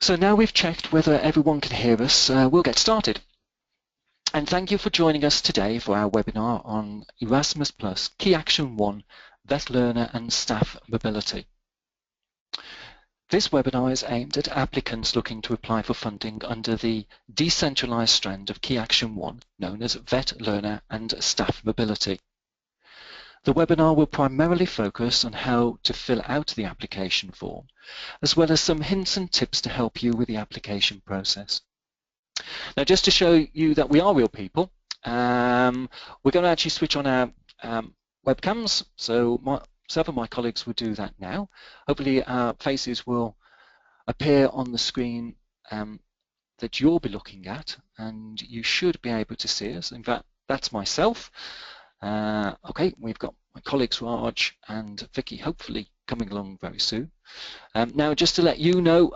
So now we've checked whether everyone can hear us, we'll get started. And thank you for joining us today for our webinar on Erasmus Plus Key Action 1, Vet Learner and Staff Mobility. This webinar is aimed at applicants looking to apply for funding under the decentralised strand of Key Action 1, known as Vet Learner and Staff Mobility. The webinar will primarily focus on how to fill out the application form, as well as some hints and tips to help you with the application process. Now, just to show you that we are real people, we're going to actually switch on our webcams, so myself and my colleagues will do that now. Hopefully our faces will appear on the screen that you'll be looking at, and you should be able to see us. In fact, that's myself. Okay, we've got my colleagues Raj and Vicky hopefully coming along very soon. Now, just to let you know,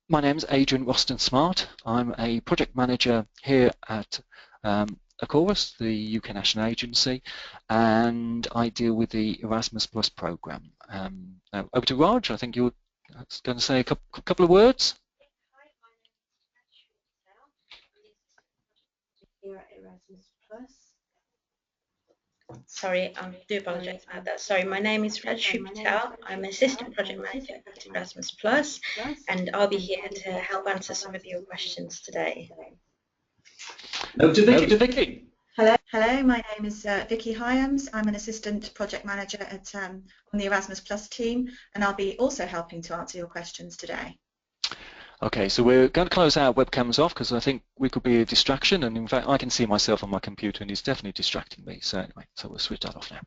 my name's Adrian Roston-Smart. I'm a project manager here at Chorus, the UK national agency, and I deal with the Erasmus Plus programme. Now over to Raj. I think you're going to say a couple of words. Here at Erasmus Plus. Sorry, I do apologise about that. Sorry, my name is Rajshri Patel. I'm Assistant Project Manager at Erasmus Plus, and I'll be here to help answer some of your questions today. Over to Vicky. Hello, my name is Vicky Hyams. I'm an Assistant Project Manager at on the Erasmus Plus team, and I'll be also helping to answer your questions today. Okay, so we're going to close our webcams off because I think we could be a distraction, and in fact I can see myself on my computer and it's definitely distracting me. So anyway, so we'll switch that off now.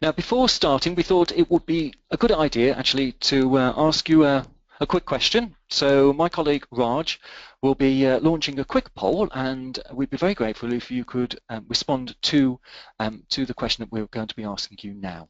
Now, before starting, we thought it would be a good idea actually to ask you a quick question. So my colleague Raj will be launching a quick poll, and we'd be very grateful if you could respond to the question that we're going to be asking you now.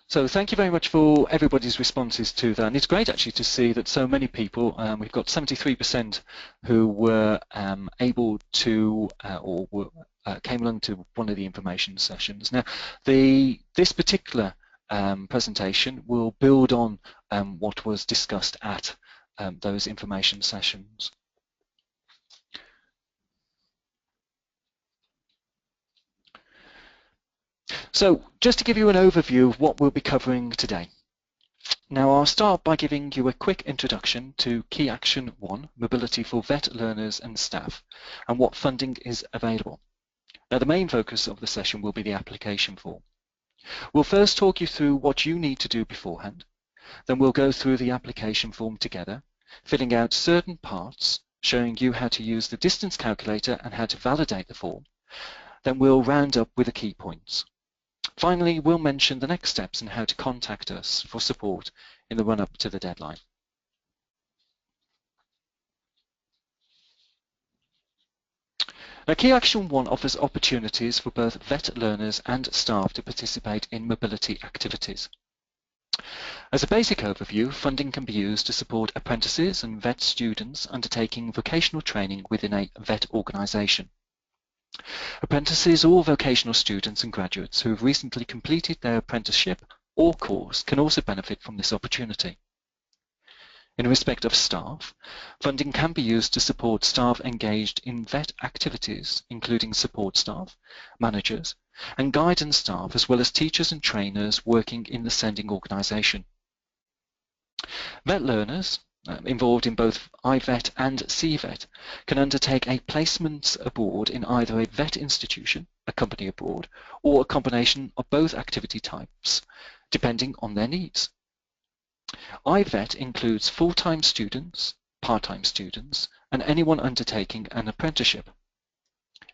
So thank you very much for everybody's responses to that. And it's great actually to see that so many people, we've got 73% who were able to or were, came along to one of the information sessions. Now, this particular presentation will build on what was discussed at those information sessions. So just to give you an overview of what we'll be covering today. Now, I'll start by giving you a quick introduction to Key Action 1, Mobility for Vet Learners and Staff, and what funding is available. Now, the main focus of the session will be the application form. We'll first talk you through what you need to do beforehand. Then we'll go through the application form together, filling out certain parts, showing you how to use the distance calculator and how to validate the form. Then we'll round up with the key points. Finally, we'll mention the next steps and how to contact us for support in the run-up to the deadline. Now, Key Action 1 offers opportunities for both vet learners and staff to participate in mobility activities. As a basic overview, funding can be used to support apprentices and vet students undertaking vocational training within a vet organisation. Apprentices or vocational students and graduates who have recently completed their apprenticeship or course can also benefit from this opportunity. In respect of staff, funding can be used to support staff engaged in vet activities, including support staff, managers, and guidance staff, as well as teachers and trainers working in the sending organisation. Vet learners involved in both IVET and CVET can undertake a placement abroad in either a VET institution, a company abroad, or a combination of both activity types, depending on their needs. IVET includes full-time students, part-time students, and anyone undertaking an apprenticeship.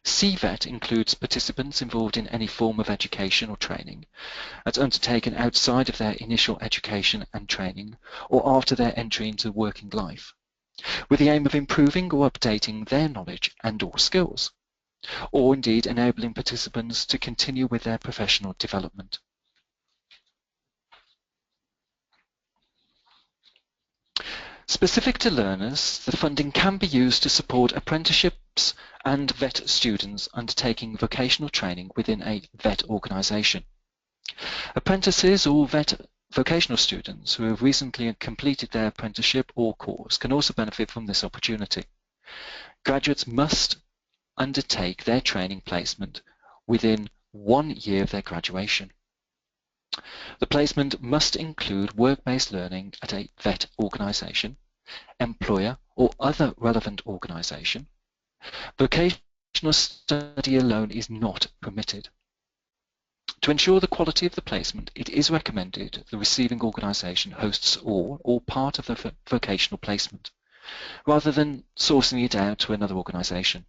CVET includes participants involved in any form of education or training that's undertaken outside of their initial education and training or after their entry into working life, with the aim of improving or updating their knowledge and or skills, or indeed enabling participants to continue with their professional development. Specific to learners, the funding can be used to support apprenticeships and VET students undertaking vocational training within a VET organisation. Apprentices or VET vocational students who have recently completed their apprenticeship or course can also benefit from this opportunity. Graduates must undertake their training placement within 1 year of their graduation. The placement must include work-based learning at a VET organisation, employer or other relevant organisation. Vocational study alone is not permitted. To ensure the quality of the placement, it is recommended the receiving organisation hosts all or part of the vocational placement, rather than sourcing it out to another organisation.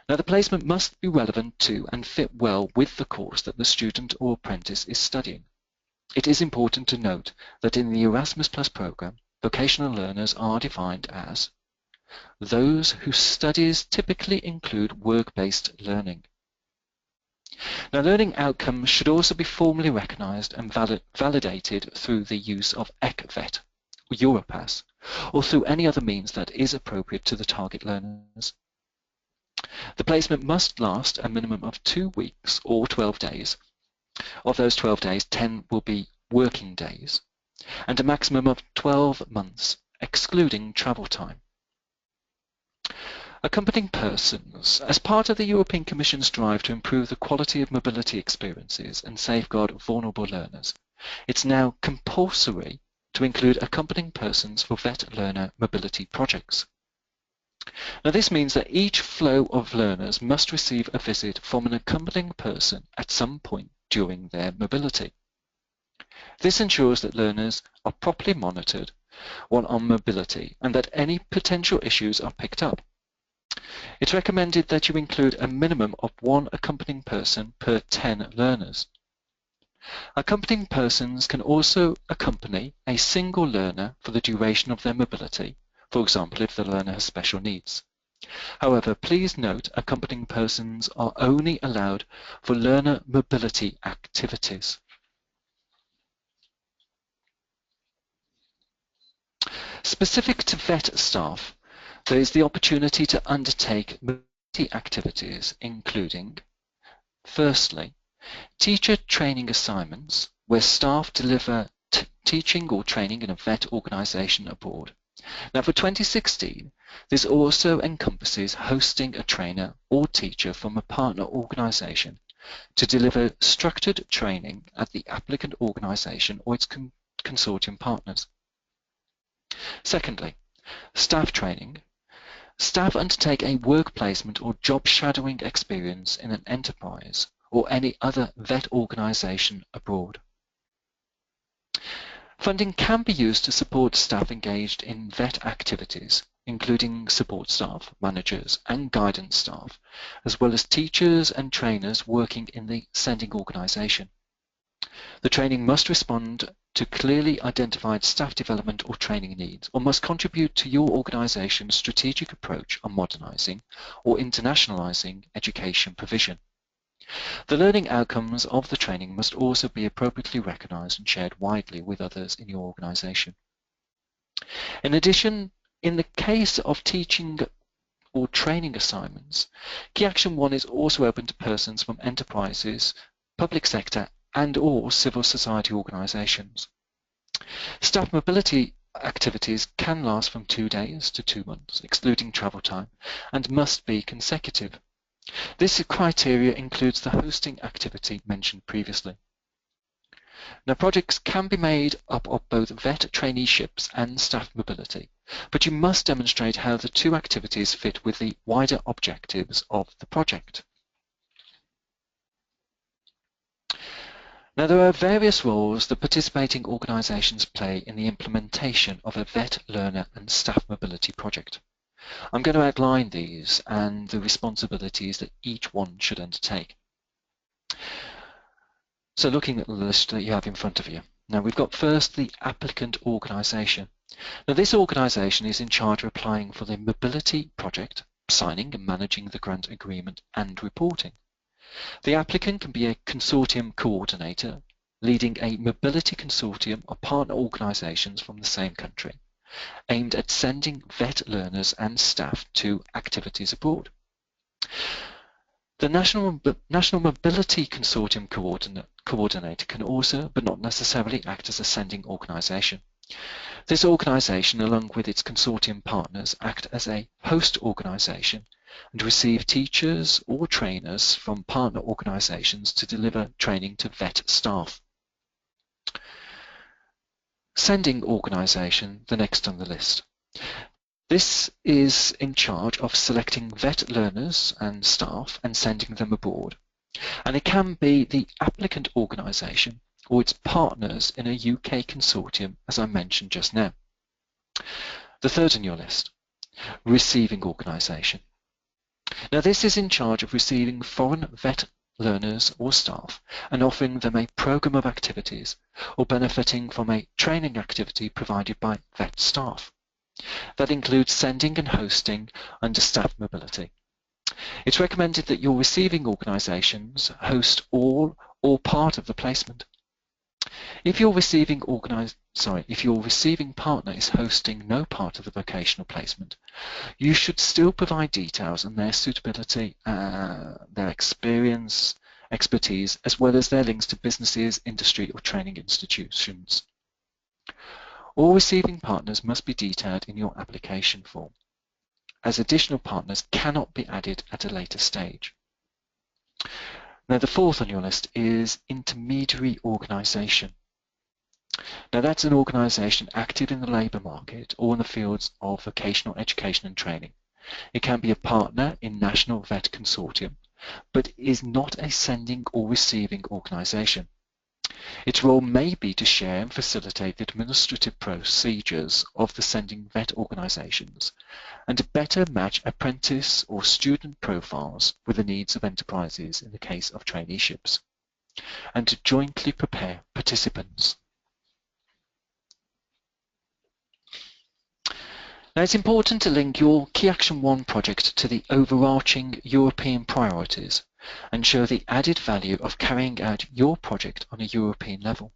Now, the placement must be relevant to and fit well with the course that the student or apprentice is studying. It is important to note that in the Erasmus Plus programme, vocational learners are defined as those whose studies typically include work-based learning. Now, learning outcomes should also be formally recognised and validated through the use of ECVET, or Europass, or through any other means that is appropriate to the target learners. The placement must last a minimum of 2 weeks or 12 days. Of those 12 days, 10 will be working days, and a maximum of 12 months, excluding travel time. Accompanying persons. As part of the European Commission's drive to improve the quality of mobility experiences and safeguard vulnerable learners, it's now compulsory to include accompanying persons for VET learner mobility projects. Now, this means that each flow of learners must receive a visit from an accompanying person at some point during their mobility. This ensures that learners are properly monitored while on mobility and that any potential issues are picked up. It's recommended that you include a minimum of 1 accompanying person per 10 learners. Accompanying persons can also accompany a single learner for the duration of their mobility, for example, if the learner has special needs. However, please note accompanying persons are only allowed for learner mobility activities. Specific to VET staff, there is the opportunity to undertake mobility activities, including, firstly, teacher training assignments, where staff deliver teaching or training in a VET organisation abroad. Now, for 2016, this also encompasses hosting a trainer or teacher from a partner organisation to deliver structured training at the applicant organisation or its consortium partners. Secondly, staff training. Staff undertake a work placement or job shadowing experience in an enterprise or any other VET organisation abroad. Funding can be used to support staff engaged in VET activities, including support staff, managers and guidance staff, as well as teachers and trainers working in the sending organisation. The training must respond to clearly identified staff development or training needs, or must contribute to your organisation's strategic approach on modernising or internationalising education provision. The learning outcomes of the training must also be appropriately recognised and shared widely with others in your organisation. In addition, in the case of teaching or training assignments, Key Action 1 is also open to persons from enterprises, public sector and or civil society organisations. Staff mobility activities can last from 2 days to 2 months, excluding travel time, and must be consecutive. This criteria includes the hosting activity mentioned previously. Now, projects can be made up of both vet traineeships and staff mobility, but you must demonstrate how the two activities fit with the wider objectives of the project. Now, there are various roles that participating organisations play in the implementation of a vet, learner and staff mobility project. I'm going to outline these and the responsibilities that each one should undertake. So looking at the list that you have in front of you. Now we've got first the applicant organisation. Now this organisation is in charge of applying for the mobility project, signing and managing the grant agreement and reporting. The applicant can be a consortium coordinator, leading a mobility consortium of partner organisations from the same country, aimed at sending vet learners and staff to activities abroad. The National Mobility Consortium Coordinator can also, but not necessarily, act as a sending organisation. This organisation, along with its consortium partners, act as a host organisation and receive teachers or trainers from partner organisations to deliver training to vet staff. Sending organisation, the next on the list. This is in charge of selecting vet learners and staff and sending them abroad. And it can be the applicant organisation or its partners in a UK consortium, as I mentioned just now. The third on your list, receiving organisation. Now this is in charge of receiving foreign vet learners or staff and offering them a programme of activities or benefiting from a training activity provided by vet staff. That includes sending and hosting under staff mobility. It's recommended that your receiving organisations host all or part of the placement. If your receiving partner is hosting no part of the vocational placement, you should still provide details on their suitability, their experience, expertise, as well as their links to businesses, industry or training institutions. All receiving partners must be detailed in your application form, as additional partners cannot be added at a later stage. Now the fourth on your list is intermediary organisation. Now that's an organisation active in the labour market or in the fields of vocational education and training. It can be a partner in National Vet Consortium, but is not a sending or receiving organisation. Its role may be to share and facilitate the administrative procedures of the sending vet organisations and to better match apprentice or student profiles with the needs of enterprises in the case of traineeships, and to jointly prepare participants. Now it's important to link your Key Action 1 project to the overarching European priorities and show the added value of carrying out your project on a European level.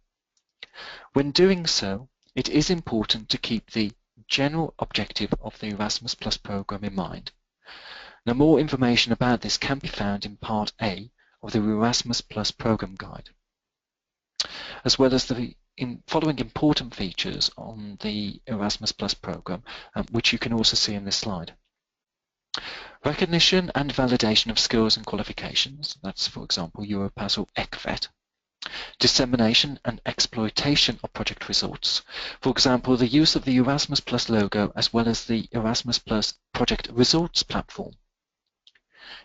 When doing so, it is important to keep the general objective of the Erasmus Plus programme in mind. Now, more information about this can be found in Part A of the Erasmus Plus programme guide, as well as the following important features on the Erasmus Plus programme, which you can also see in this slide. Recognition and validation of skills and qualifications, that's for example Europass or ECVET. Dissemination and exploitation of project results, for example the use of the Erasmus Plus logo as well as the Erasmus Plus project results platform.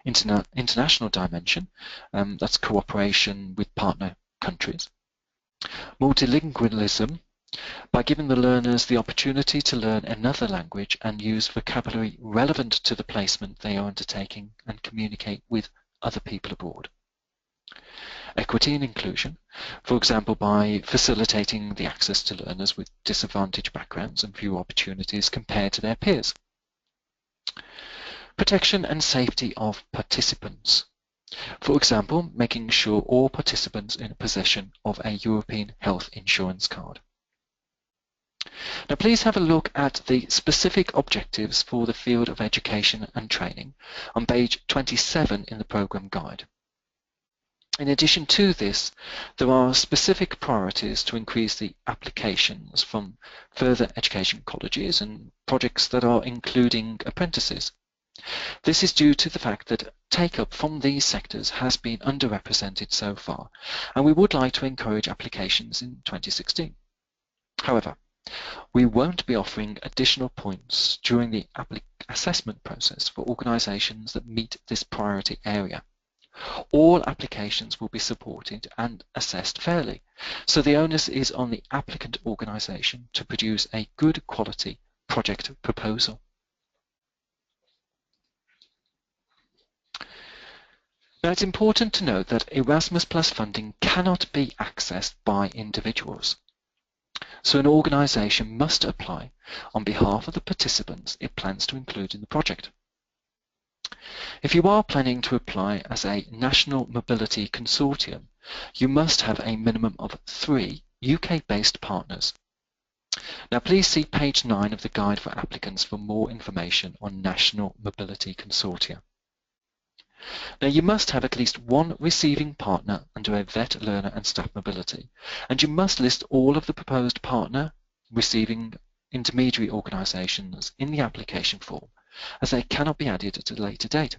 International dimension, that's cooperation with partner countries. Multilingualism, by giving the learners the opportunity to learn another language and use vocabulary relevant to the placement they are undertaking and communicate with other people abroad. Equity and inclusion, for example by facilitating the access to learners with disadvantaged backgrounds and fewer opportunities compared to their peers. Protection and safety of participants, for example making sure all participants are in possession of a European health insurance card. Now please have a look at the specific objectives for the field of education and training on page 27 in the programme guide. In addition to this, there are specific priorities to increase the applications from further education colleges and projects that are including apprentices. This is due to the fact that take-up from these sectors has been underrepresented so far, and we would like to encourage applications in 2016. However, we won't be offering additional points during the assessment process for organisations that meet this priority area. All applications will be supported and assessed fairly, so the onus is on the applicant organisation to produce a good quality project proposal. Now, it's important to note that Erasmus Plus funding cannot be accessed by individuals. So an organisation must apply on behalf of the participants it plans to include in the project. If you are planning to apply as a National Mobility Consortium, you must have a minimum of 3 UK-based partners. Now please see page 9 of the Guide for Applicants for more information on National Mobility Consortia. Now you must have at least one receiving partner under a vet, learner and staff mobility, and you must list all of the proposed partner, receiving intermediary organisations in the application form, as they cannot be added at a later date.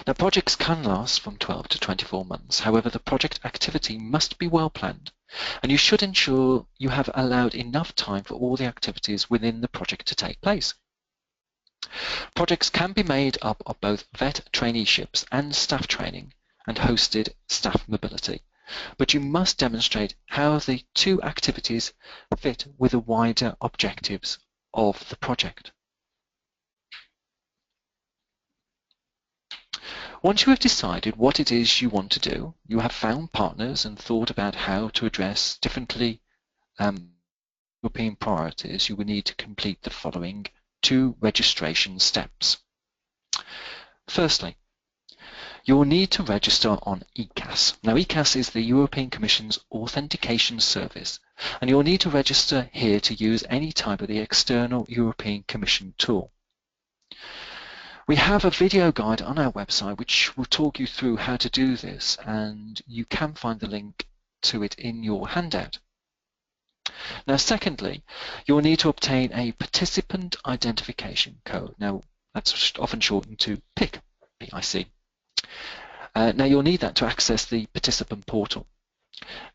Now projects can last from 12 to 24 months, however the project activity must be well planned, and you should ensure you have allowed enough time for all the activities within the project to take place. Projects can be made up of both vet traineeships and staff training and hosted staff mobility, but you must demonstrate how the two activities fit with the wider objectives of the project. Once you have decided what it is you want to do, you have found partners and thought about how to address differently European priorities, you will need to complete the following 2 registration steps. Firstly, you will need to register on ECAS. Now ECAS is the European Commission's authentication service, and you'll need to register here to use any type of the external European Commission tool. We have a video guide on our website which will talk you through how to do this, and you can find the link to it in your handout. Now secondly, you'll need to obtain a participant identification code. Now that's often shortened to PIC, P-I-C. Now you'll need that to access the participant portal.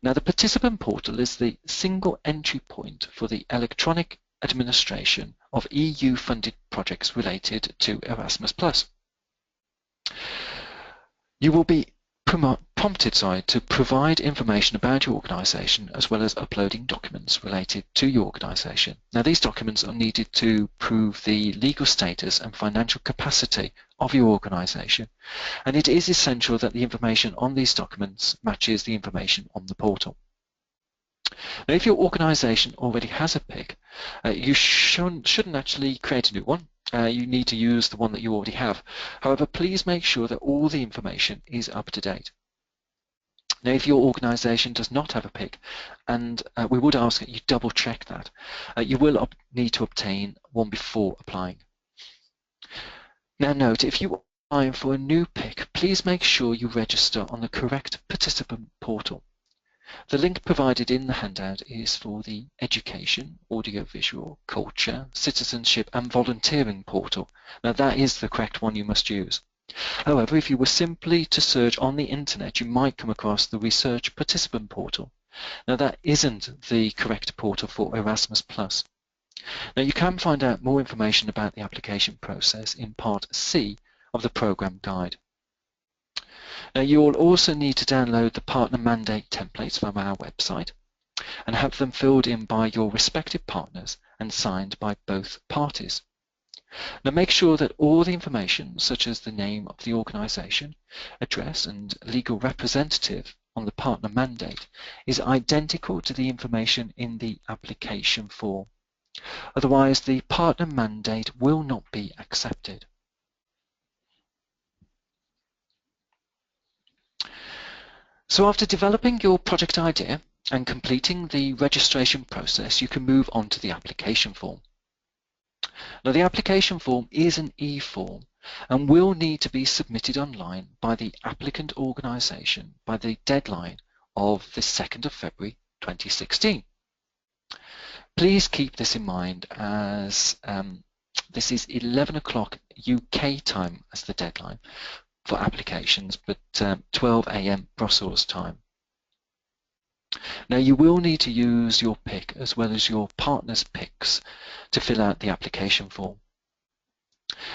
Now the participant portal is the single entry point for the electronic administration of EU-funded projects related to Erasmus+. You will be prompted to provide information about your organisation as well as uploading documents related to your organisation. Now these documents are needed to prove the legal status and financial capacity of your organisation, and it is essential that the information on these documents matches the information on the portal. Now if your organisation already has a PIC, you shouldn't actually create a new one. You need to use the one that you already have. However, please make sure that all the information is up to date. Now, if your organisation does not have a PIC, and we would ask that you double check that, you will need to obtain one before applying. Now note, if you are applying for a new PIC, please make sure you register on the correct participant portal. The link provided in the handout is for the Education, Audiovisual, Culture, Citizenship and Volunteering portal. Now that is the correct one you must use. However, if you were simply to search on the internet, you might come across the Research Participant portal. Now that isn't the correct portal for Erasmus+. Now you can find out more information about the application process in Part C of the programme guide. Now you will also need to download the partner mandate templates from our website and have them filled in by your respective partners and signed by both parties. Now make sure that all the information, such as the name of the organisation, address and legal representative on the partner mandate, is identical to the information in the application form. Otherwise, the partner mandate will not be accepted. So after developing your project idea and completing the registration process, you can move on to the application form. Now the application form is an eForm and will need to be submitted online by the applicant organisation by the deadline of the 2nd of February 2016. Please keep this in mind as this is 11 o'clock UK time as the deadline for applications, but 12 AM Brussels time. Now you will need to use your pick as well as your partner's picks to fill out the application form.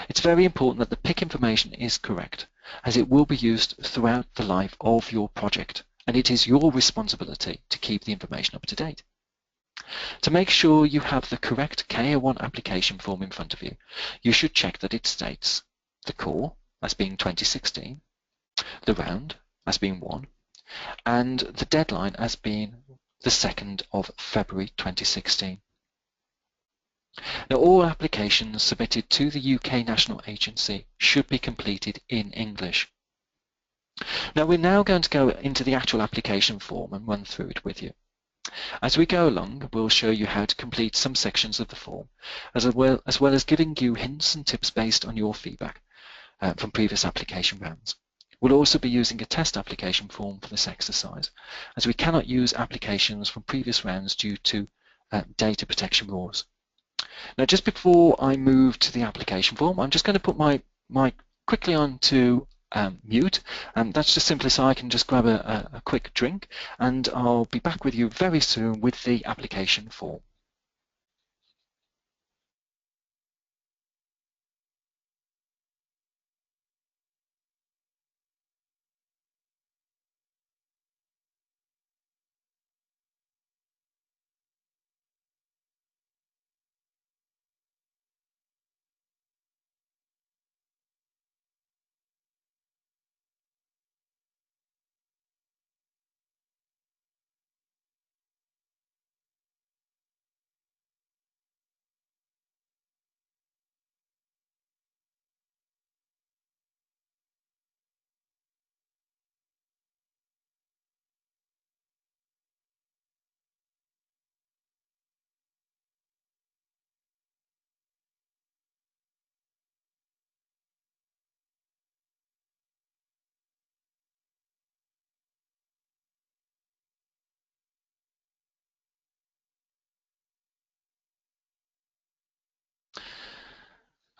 It's very important that the pick information is correct, as it will be used throughout the life of your project, and it is your responsibility to keep the information up to date. To make sure you have the correct KA1 application form in front of you, you should check that it states the core as being 2016, the round as being 1, and the deadline as being the 2nd of February 2016. Now, all applications submitted to the UK National Agency should be completed in English. Now, we're now going to go into the actual application form and run through it with you. As we go along, we'll show you how to complete some sections of the form, as well as giving you hints and tips based on your feedback from previous application rounds. We'll also be using a test application form for this exercise, as we cannot use applications from previous rounds due to data protection rules. Now, just before I move to the application form, I'm just going to put my mic quickly on to mute, and that's just simply so I can just grab a quick drink, and I'll be back with you very soon with the application form.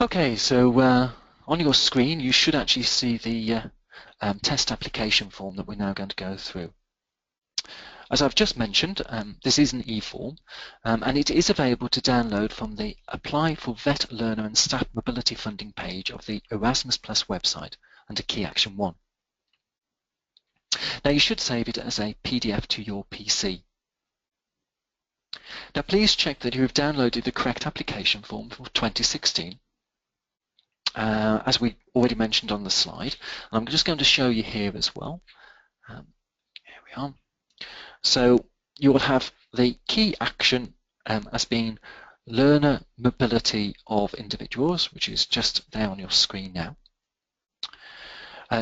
Okay, so on your screen you should actually see the test application form that we're now going to go through. As I've just mentioned, this is an eForm, and it is available to download from the Apply for Vet Learner and Staff Mobility Funding page of the Erasmus Plus website under Key Action 1. Now you should save it as a PDF to your PC. Now please check that you have downloaded the correct application form for 2016. As we already mentioned on the slide, I'm just going to show you here as well. Here we are. So you will have the key action as being learner mobility of individuals, which is just there on your screen now.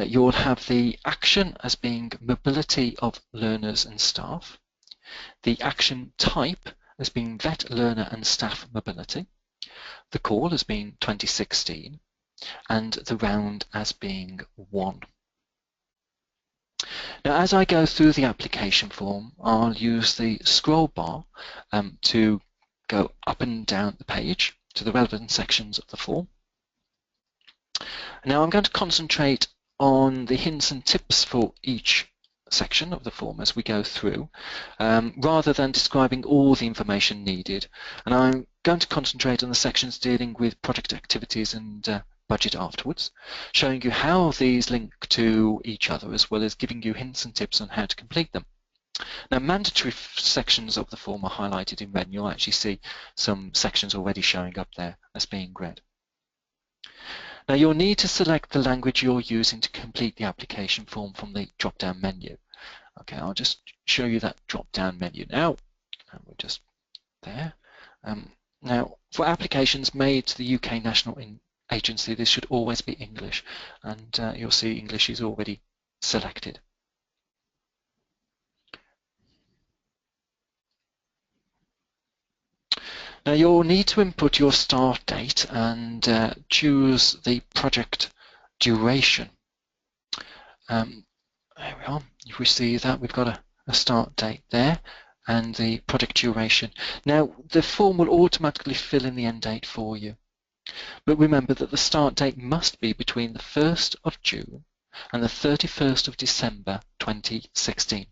You will have the action as being mobility of learners and staff, the action type as being vet learner and staff mobility, the call as being 2016, and the round as being 1. Now, as I go through the application form, I'll use the scroll bar to go up and down the page to the relevant sections of the form. Now, I'm going to concentrate on the hints and tips for each section of the form as we go through, rather than describing all the information needed. And I'm going to concentrate on the sections dealing with project activities and budget afterwards, showing you how these link to each other, as well as giving you hints and tips on how to complete them. Now, mandatory sections of the form are highlighted in red, and you'll actually see some sections already showing up there as being red. Now, you'll need to select the language you're using to complete the application form from the drop-down menu. Okay, I'll just show you that drop-down menu now. And we're just there. Now, for applications made to the UK National Agency, this should always be English, and you'll see English is already selected. Now you'll need to input your start date and choose the project duration. There we are. If we see that, we've got a start date there and the project duration. Now the form will automatically fill in the end date for you. But remember that the start date must be between the 1st of June and the 31st of December 2016.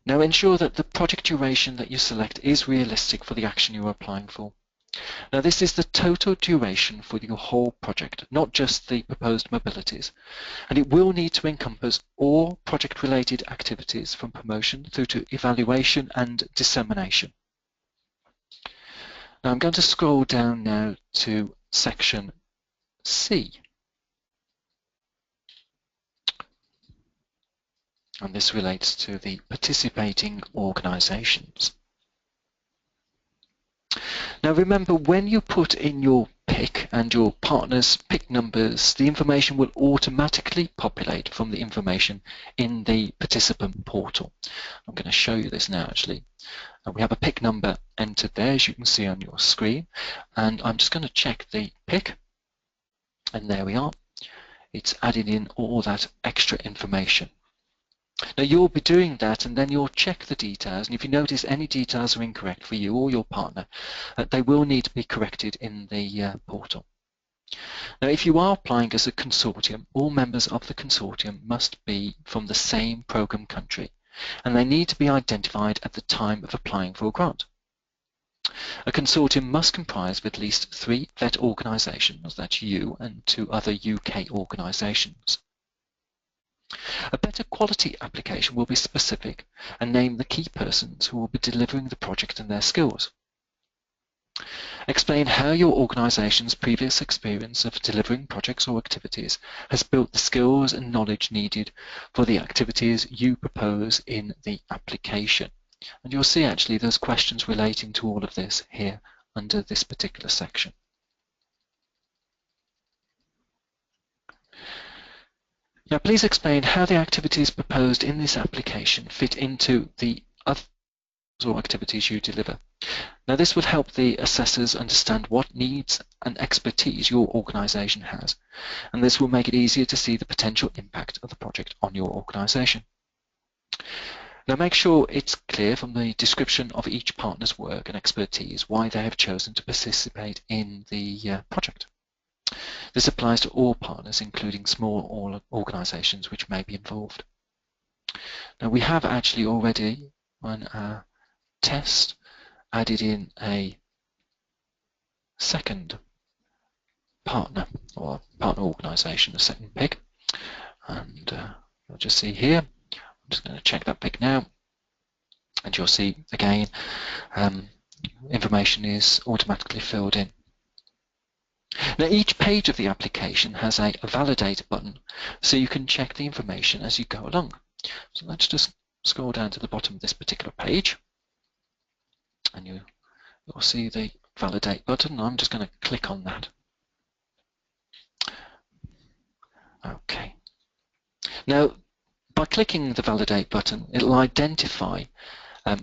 Now ensure that the project duration that you select is realistic for the action you are applying for. Now this is the total duration for your whole project, not just the proposed mobilities, and it will need to encompass all project-related activities from promotion through to evaluation and dissemination. Now I'm going to scroll down now to section C. And this relates to the participating organisations. Now remember, when you put in your PIC and your partner's PIC numbers, the information will automatically populate from the information in the participant portal. I'm going to show you this now actually. We have a PIC number entered there, as you can see on your screen, and I'm just going to check the PIC, and there we are. It's added in all that extra information. Now you'll be doing that, and then you'll check the details, and if you notice any details are incorrect for you or your partner, they will need to be corrected in the portal. Now if you are applying as a consortium, all members of the consortium must be from the same programme country, and they need to be identified at the time of applying for a grant. A consortium must comprise of at least 3 VET organisations, that's you and 2 other UK organisations. A better quality application will be specific and name the key persons who will be delivering the project and their skills. Explain how your organisation's previous experience of delivering projects or activities has built the skills and knowledge needed for the activities you propose in the application. And you'll see actually there's questions relating to all of this here under this particular section. Now please explain how the activities proposed in this application fit into the other or activities you deliver. Now this will help the assessors understand what needs and expertise your organisation has, and this will make it easier to see the potential impact of the project on your organisation. Now make sure it's clear from the description of each partner's work and expertise why they have chosen to participate in the project. This applies to all partners, including small organisations which may be involved. Now we have actually already, on our test, added in a second partner or partner organisation, a second PIC, and you'll just see here, I'm just going to check that PIC now, and you'll see again information is automatically filled in. Now each page of the application has a validate button, so you can check the information as you go along. So let's just scroll down to the bottom of this particular page, and you'll see the validate button. I'm just going to click on that. Okay. Now by clicking the validate button, it'll identify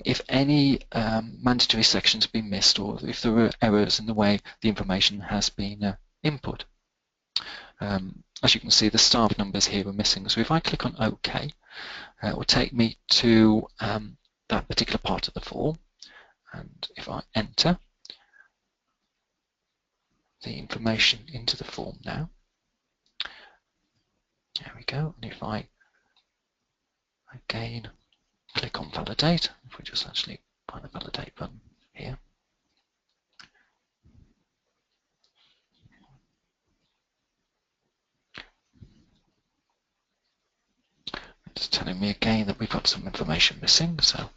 if any mandatory sections have been missed, or if there are errors in the way the information has been input. As you can see, the staff numbers here are missing, so if I click on OK, it will take me to that particular part of the form, and if I enter the information into the form now, there we go, and if I again click on validate, if we just actually find the validate button here, it's telling me again that we've got some information missing, so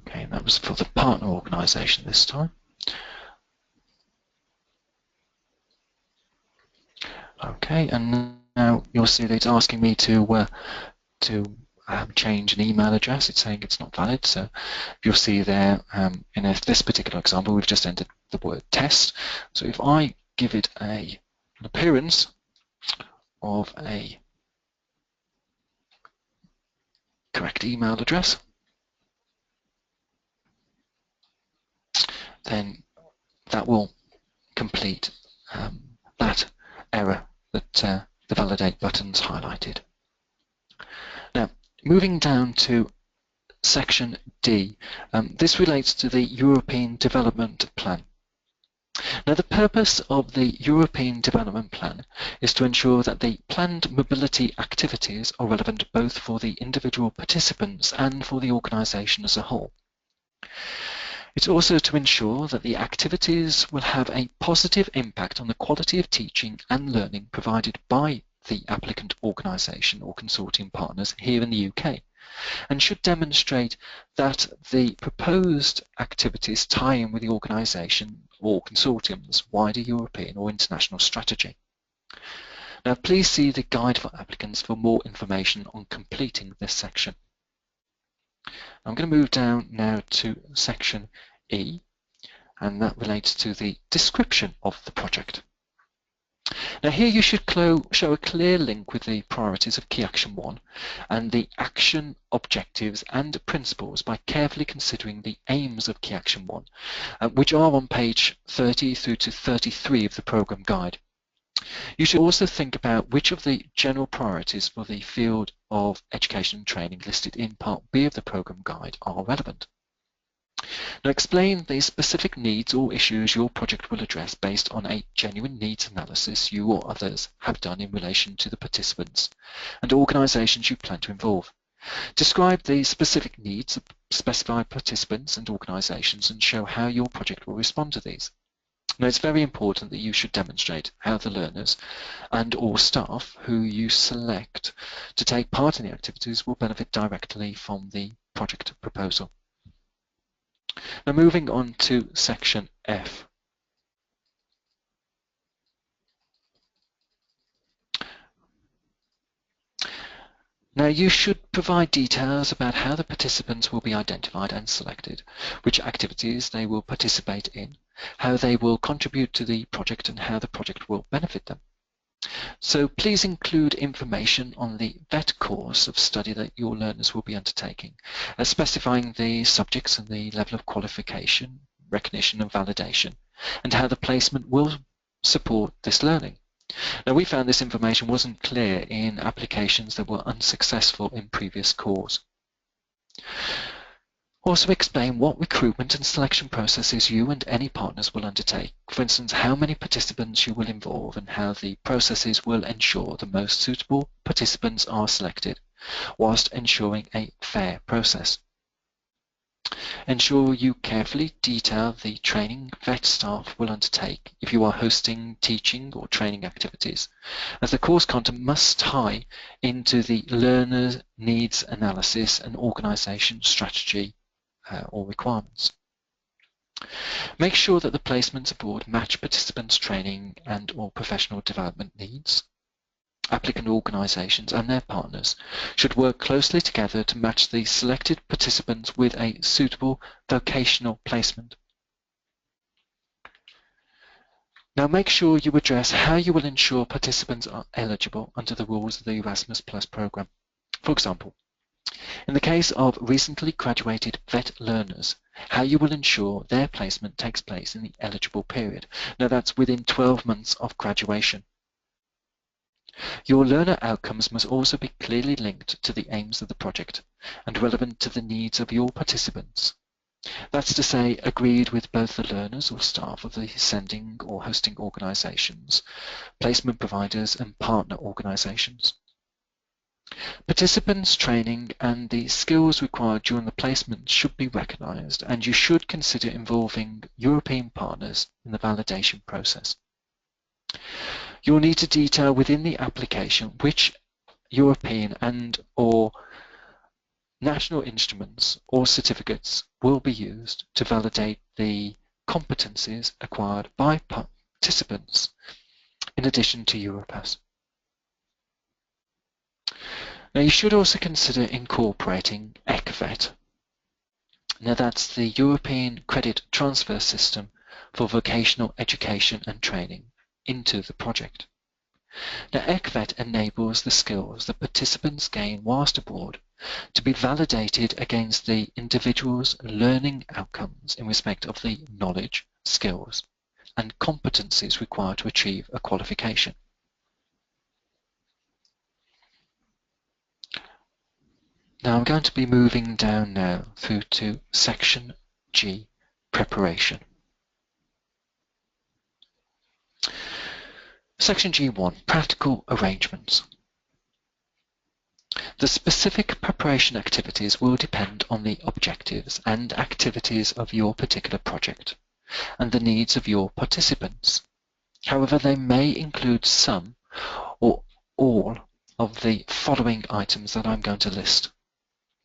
okay, that was for the partner organisation this time. Okay, and now you'll see that it's asking me to change an email address. It's saying it's not valid, so you'll see there in this particular example we've just entered the word test. So if I give it an appearance of a correct email address, then that will complete that error that the validate button's highlighted. Moving down to section D, this relates to the European Development Plan. Now, the purpose of the European Development Plan is to ensure that the planned mobility activities are relevant both for the individual participants and for the organisation as a whole. It's also to ensure that the activities will have a positive impact on the quality of teaching and learning provided by the applicant organisation or consortium partners here in the UK, and should demonstrate that the proposed activities tie in with the organisation or consortium's wider European or international strategy. Now, please see the guide for applicants for more information on completing this section. I'm going to move down now to section E, and that relates to the description of the project. Now, here you should show a clear link with the priorities of Key Action 1 and the action objectives and principles by carefully considering the aims of Key Action 1, which are on page 30 through to 33 of the programme guide. You should also think about which of the general priorities for the field of education and training listed in Part B of the programme guide are relevant. Now, explain the specific needs or issues your project will address based on a genuine needs analysis you or others have done in relation to the participants and organisations you plan to involve. Describe the specific needs of specified participants and organisations and show how your project will respond to these. Now, it's very important that you should demonstrate how the learners and or staff who you select to take part in the activities will benefit directly from the project proposal. Now, moving on to section F. Now, you should provide details about how the participants will be identified and selected, which activities they will participate in, how they will contribute to the project, and how the project will benefit them. So please include information on the VET course of study that your learners will be undertaking, specifying the subjects and the level of qualification, recognition and validation, and how the placement will support this learning. Now, we found this information wasn't clear in applications that were unsuccessful in previous course. Also explain what recruitment and selection processes you and any partners will undertake. For instance, how many participants you will involve and how the processes will ensure the most suitable participants are selected, whilst ensuring a fair process. Ensure you carefully detail the training VET staff will undertake if you are hosting teaching or training activities, as the course content must tie into the learner needs analysis and organisation strategy or requirements. Make sure that the placements aboard match participants' training and or professional development needs. Applicant organisations and their partners should work closely together to match the selected participants with a suitable vocational placement. Now, make sure you address how you will ensure participants are eligible under the rules of the Erasmus Plus programme. For example, in the case of recently graduated VET learners, how you will ensure their placement takes place in the eligible period. Now, that's within 12 months of graduation. Your learner outcomes must also be clearly linked to the aims of the project and relevant to the needs of your participants. That's to say, agreed with both the learners or staff of the sending or hosting organisations, placement providers and partner organisations. Participants' training and the skills required during the placement should be recognised, and you should consider involving European partners in the validation process. You'll need to detail within the application which European and or national instruments or certificates will be used to validate the competencies acquired by participants in addition to Europass. Now, you should also consider incorporating ECVET. Now, that's the European Credit Transfer System for Vocational Education and Training into the project. Now, ECVET enables the skills that participants gain whilst abroad to be validated against the individual's learning outcomes in respect of the knowledge, skills, and competencies required to achieve a qualification. Now I'm going to be moving down now through to Section G, Preparation. Section G1, Practical Arrangements. The specific preparation activities will depend on the objectives and activities of your particular project and the needs of your participants. However, they may include some or all of the following items that I'm going to list.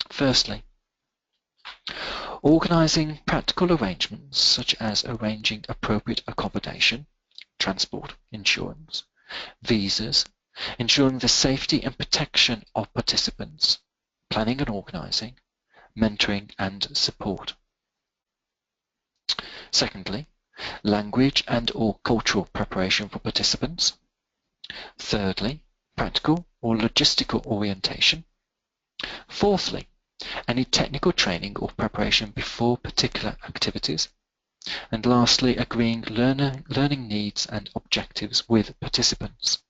Firstly, organising practical arrangements such as arranging appropriate accommodation, transport, insurance, visas, ensuring the safety and protection of participants, planning and organising, mentoring and support. Secondly, language and or cultural preparation for participants. Thirdly, practical or logistical orientation. Fourthly, any technical training or preparation before particular activities. And lastly, agreeing learning needs and objectives with participants.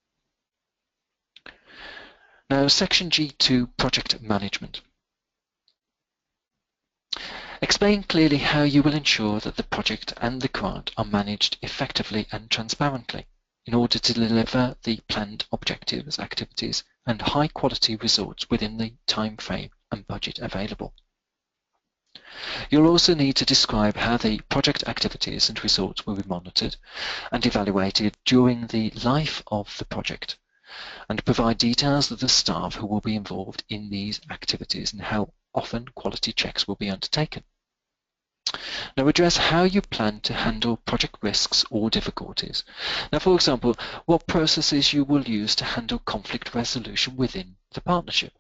Now, Section G2, Project Management. Explain clearly how you will ensure that the project and the grant are managed effectively and transparently in order to deliver the planned objectives, activities, and high-quality results within the time frame and budget available. You'll also need to describe how the project activities and results will be monitored and evaluated during the life of the project, and provide details of the staff who will be involved in these activities and how often quality checks will be undertaken. Now, address how you plan to handle project risks or difficulties. Now, for example, what processes you will use to handle conflict resolution within the partnership.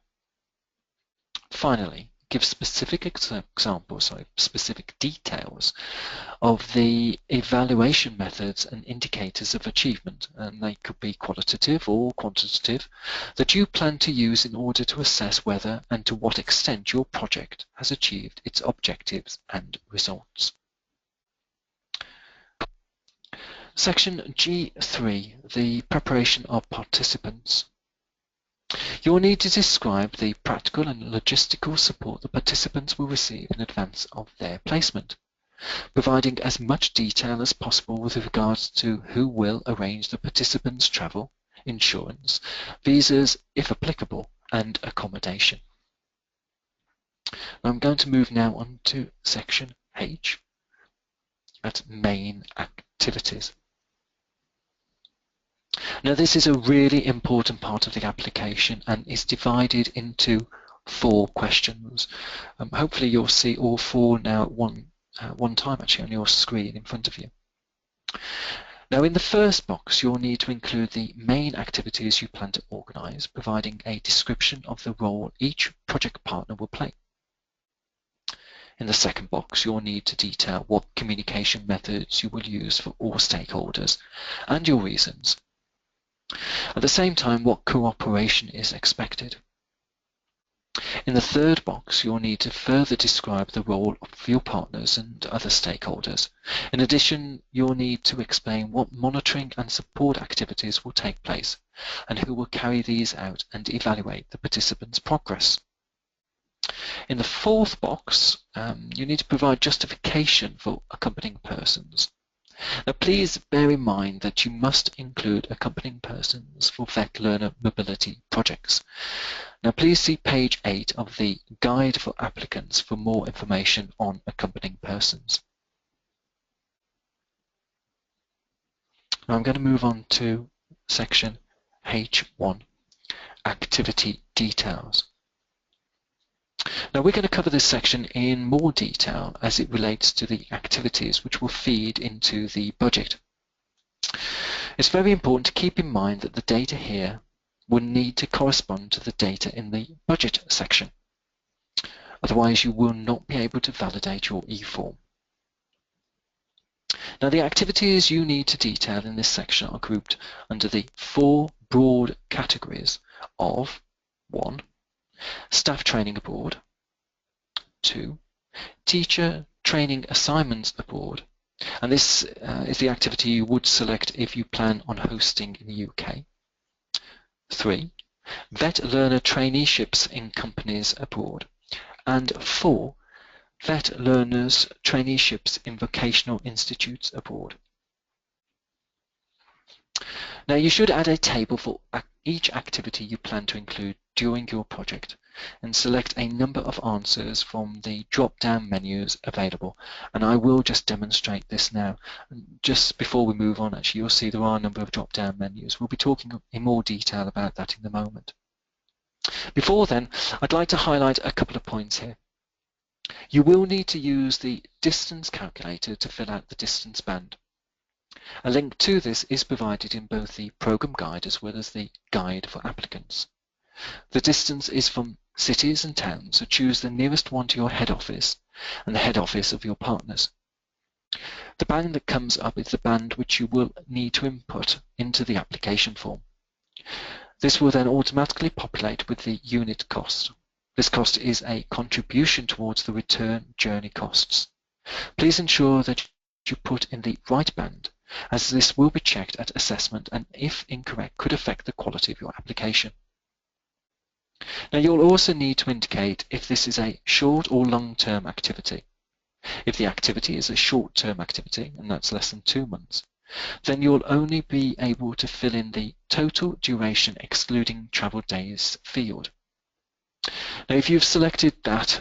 Finally, give specific specific details of the evaluation methods and indicators of achievement, and they could be qualitative or quantitative, that you plan to use in order to assess whether and to what extent your project has achieved its objectives and results. Section G3, the preparation of participants. You will need to describe the practical and logistical support the participants will receive in advance of their placement, providing as much detail as possible with regards to who will arrange the participants' travel, insurance, visas, if applicable, and accommodation. I'm going to move now on to Section H, at Main Activities. Now, this is a really important part of the application and is divided into 4 questions. Hopefully you'll see all 4 now at one time actually on your screen in front of you. Now, in the first box, you'll need to include the main activities you plan to organise, providing a description of the role each project partner will play. In the second box, you'll need to detail what communication methods you will use for all stakeholders and your reasons. At the same time, what cooperation is expected. In the third box, you'll need to further describe the role of your partners and other stakeholders. In addition, you'll need to explain what monitoring and support activities will take place and who will carry these out and evaluate the participants' progress. In the fourth box, you need to provide justification for accompanying persons. Now, please bear in mind that you must include accompanying persons for VET learner mobility projects. Now, please see page 8 of the Guide for Applicants for more information on accompanying persons. Now, I'm going to move on to section H1, Activity Details. Now, we're going to cover this section in more detail as it relates to the activities which will feed into the budget. It's very important to keep in mind that the data here will need to correspond to the data in the budget section. Otherwise, you will not be able to validate your eForm. Now, the activities you need to detail in this section are grouped under the 4 broad categories of 1. Staff training abroad. 2. Teacher training assignments abroad. And this is the activity you would select if you plan on hosting in the UK. 3. vet learner traineeships in companies abroad, and 4, vet learners traineeships in vocational institutes abroad. Now you should add a table for each activity you plan to include during your project and select a number of answers from the drop-down menus available. And I will just demonstrate this now. Just before we move on, actually, you'll see there are a number of drop-down menus. We'll be talking in more detail about that in a moment. Before then, I'd like to highlight a couple of points here. You will need to use the distance calculator to fill out the distance band. A link to this is provided in both the programme guide as well as the guide for applicants. The distance is from cities and towns, so choose the nearest one to your head office and the head office of your partners. The band that comes up is the band which you will need to input into the application form. This will then automatically populate with the unit cost. This cost is a contribution towards the return journey costs. Please ensure that you put in the right band, as this will be checked at assessment and, if incorrect, could affect the quality of your application. Now you'll also need to indicate if this is a short or long-term activity. If the activity is a short-term activity, and that's less than 2 months, then you'll only be able to fill in the total duration excluding travel days field. Now if you've selected that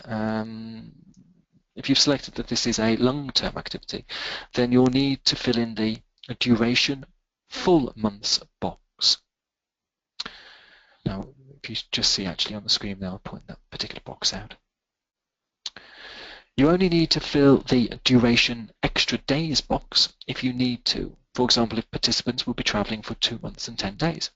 this is a long-term activity, then you'll need to fill in the duration full months box. Now, if you just see actually on the screen now, I'll point that particular box out. You only need to fill the duration extra days box if you need to. For example, if participants will be travelling for 2 months and 10 days.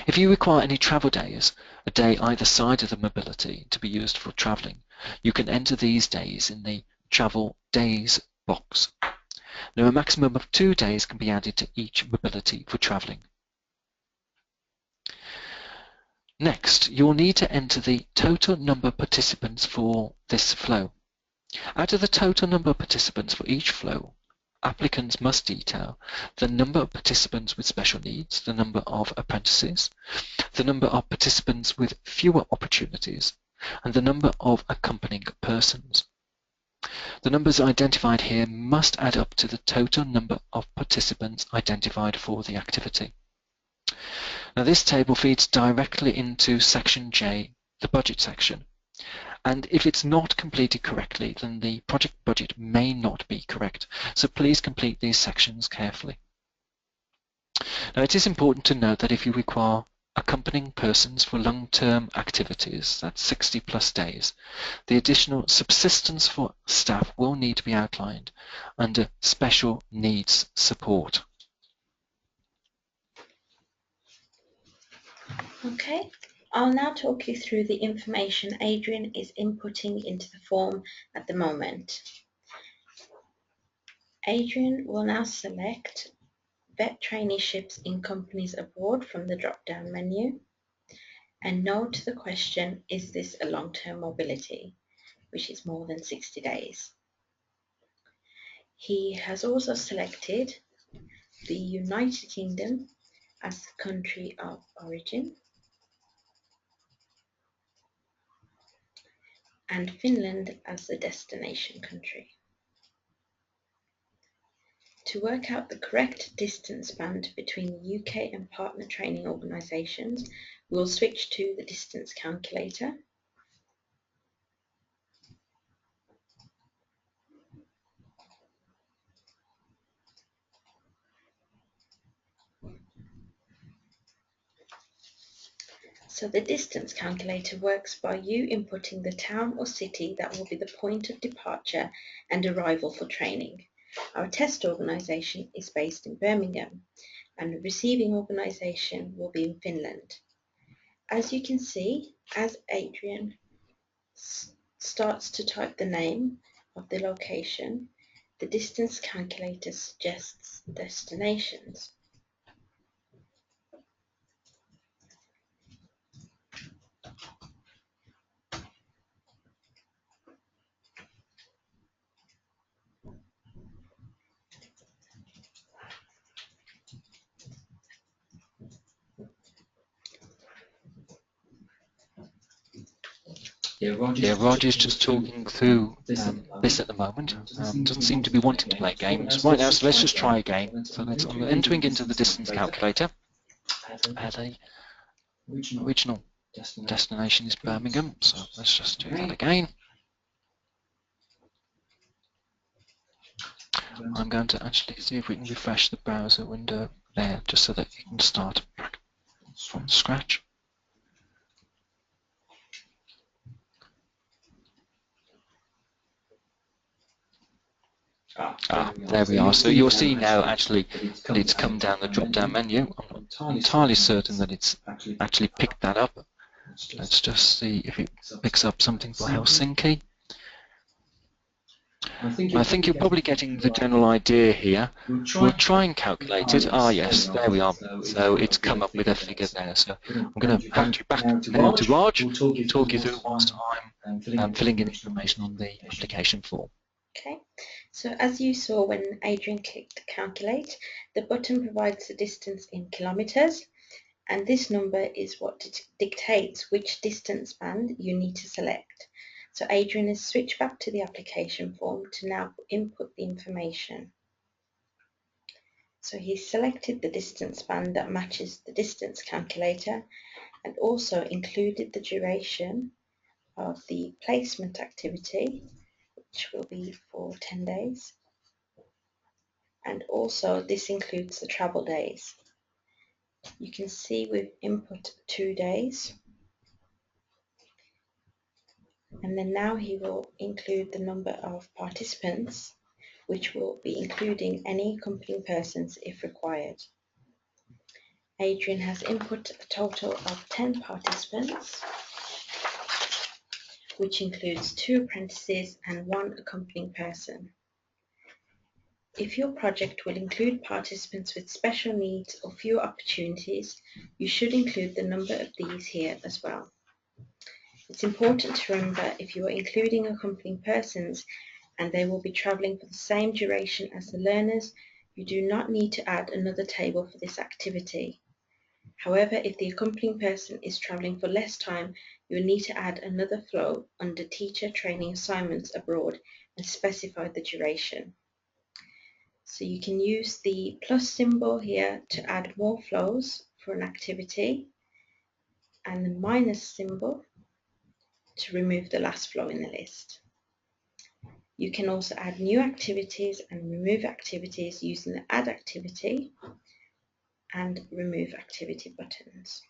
If you require any travel days, a day either side of the mobility to be used for travelling, you can enter these days in the travel days box. Now, a maximum of 2 days can be added to each mobility for travelling. Next, you'll need to enter the total number of participants for this flow. Out of the total number of participants for each flow, applicants must detail the number of participants with special needs, the number of apprentices, the number of participants with fewer opportunities, and the number of accompanying persons. The numbers identified here must add up to the total number of participants identified for the activity. Now this table feeds directly into section J, the budget section, and if it's not completed correctly, then the project budget may not be correct, so please complete these sections carefully. Now it is important to note that if you require accompanying persons for long-term activities, that's 60+ days, the additional subsistence for staff will need to be outlined under special needs support. Okay, I'll now talk you through the information Adrian is inputting into the form at the moment. Adrian will now select Vet Traineeships in Companies Abroad from the drop-down menu and note the question, is this a long-term mobility, which is more than 60 days. He has also selected the United Kingdom as the country of origin and Finland as the destination country. To work out the correct distance band between the UK and partner training organisations, we'll switch to the distance calculator. So the distance calculator works by you inputting the town or city that will be the point of departure and arrival for training. Our test organisation is based in Birmingham and the receiving organisation will be in Finland. As you can see, as Adrian starts to type the name of the location, the distance calculator suggests destinations. Yeah, Roger's just talking through this at the moment. Doesn't seem to be wanting to play games right now, so let's just try again. So I'm entering into the distance calculator. Add a original destination is Birmingham, so let's just do that again. I'm going to actually see if we can refresh the browser window there, just so that you can start from scratch. There we are. So you'll see now actually that it's come down the drop-down menu. I'm not entirely certain that it's actually picked that up. Let's just see if it picks up something for Helsinki. I think you're probably getting the general idea here. We'll try and calculate it. Yes, there we are. So it's come up with a figure there. So I'm going to hand you back now to Raj, who'll talk you through whilst I'm filling in information on the application form. Okay, so as you saw when Adrian clicked calculate, the button provides the distance in kilometres, and this number is what dictates which distance band you need to select. So Adrian has switched back to the application form to now input the information. So he's selected the distance band that matches the distance calculator and also included the duration of the placement activity, which will be for 10 days. And also this includes the travel days. You can see we've input 2 days. And then now he will include the number of participants, which will be including any accompanying persons if required. Adrian has input a total of 10 participants, which includes 2 apprentices and 1 accompanying person. If your project will include participants with special needs or fewer opportunities, you should include the number of these here as well. It's important to remember if you are including accompanying persons and they will be travelling for the same duration as the learners, you do not need to add another table for this activity. However, if the accompanying person is travelling for less time, you will need to add another flow under Teacher Training Assignments Abroad and specify the duration. So you can use the plus symbol here to add more flows for an activity and the minus symbol to remove the last flow in the list. You can also add new activities and remove activities using the Add Activity and Remove Activity buttons.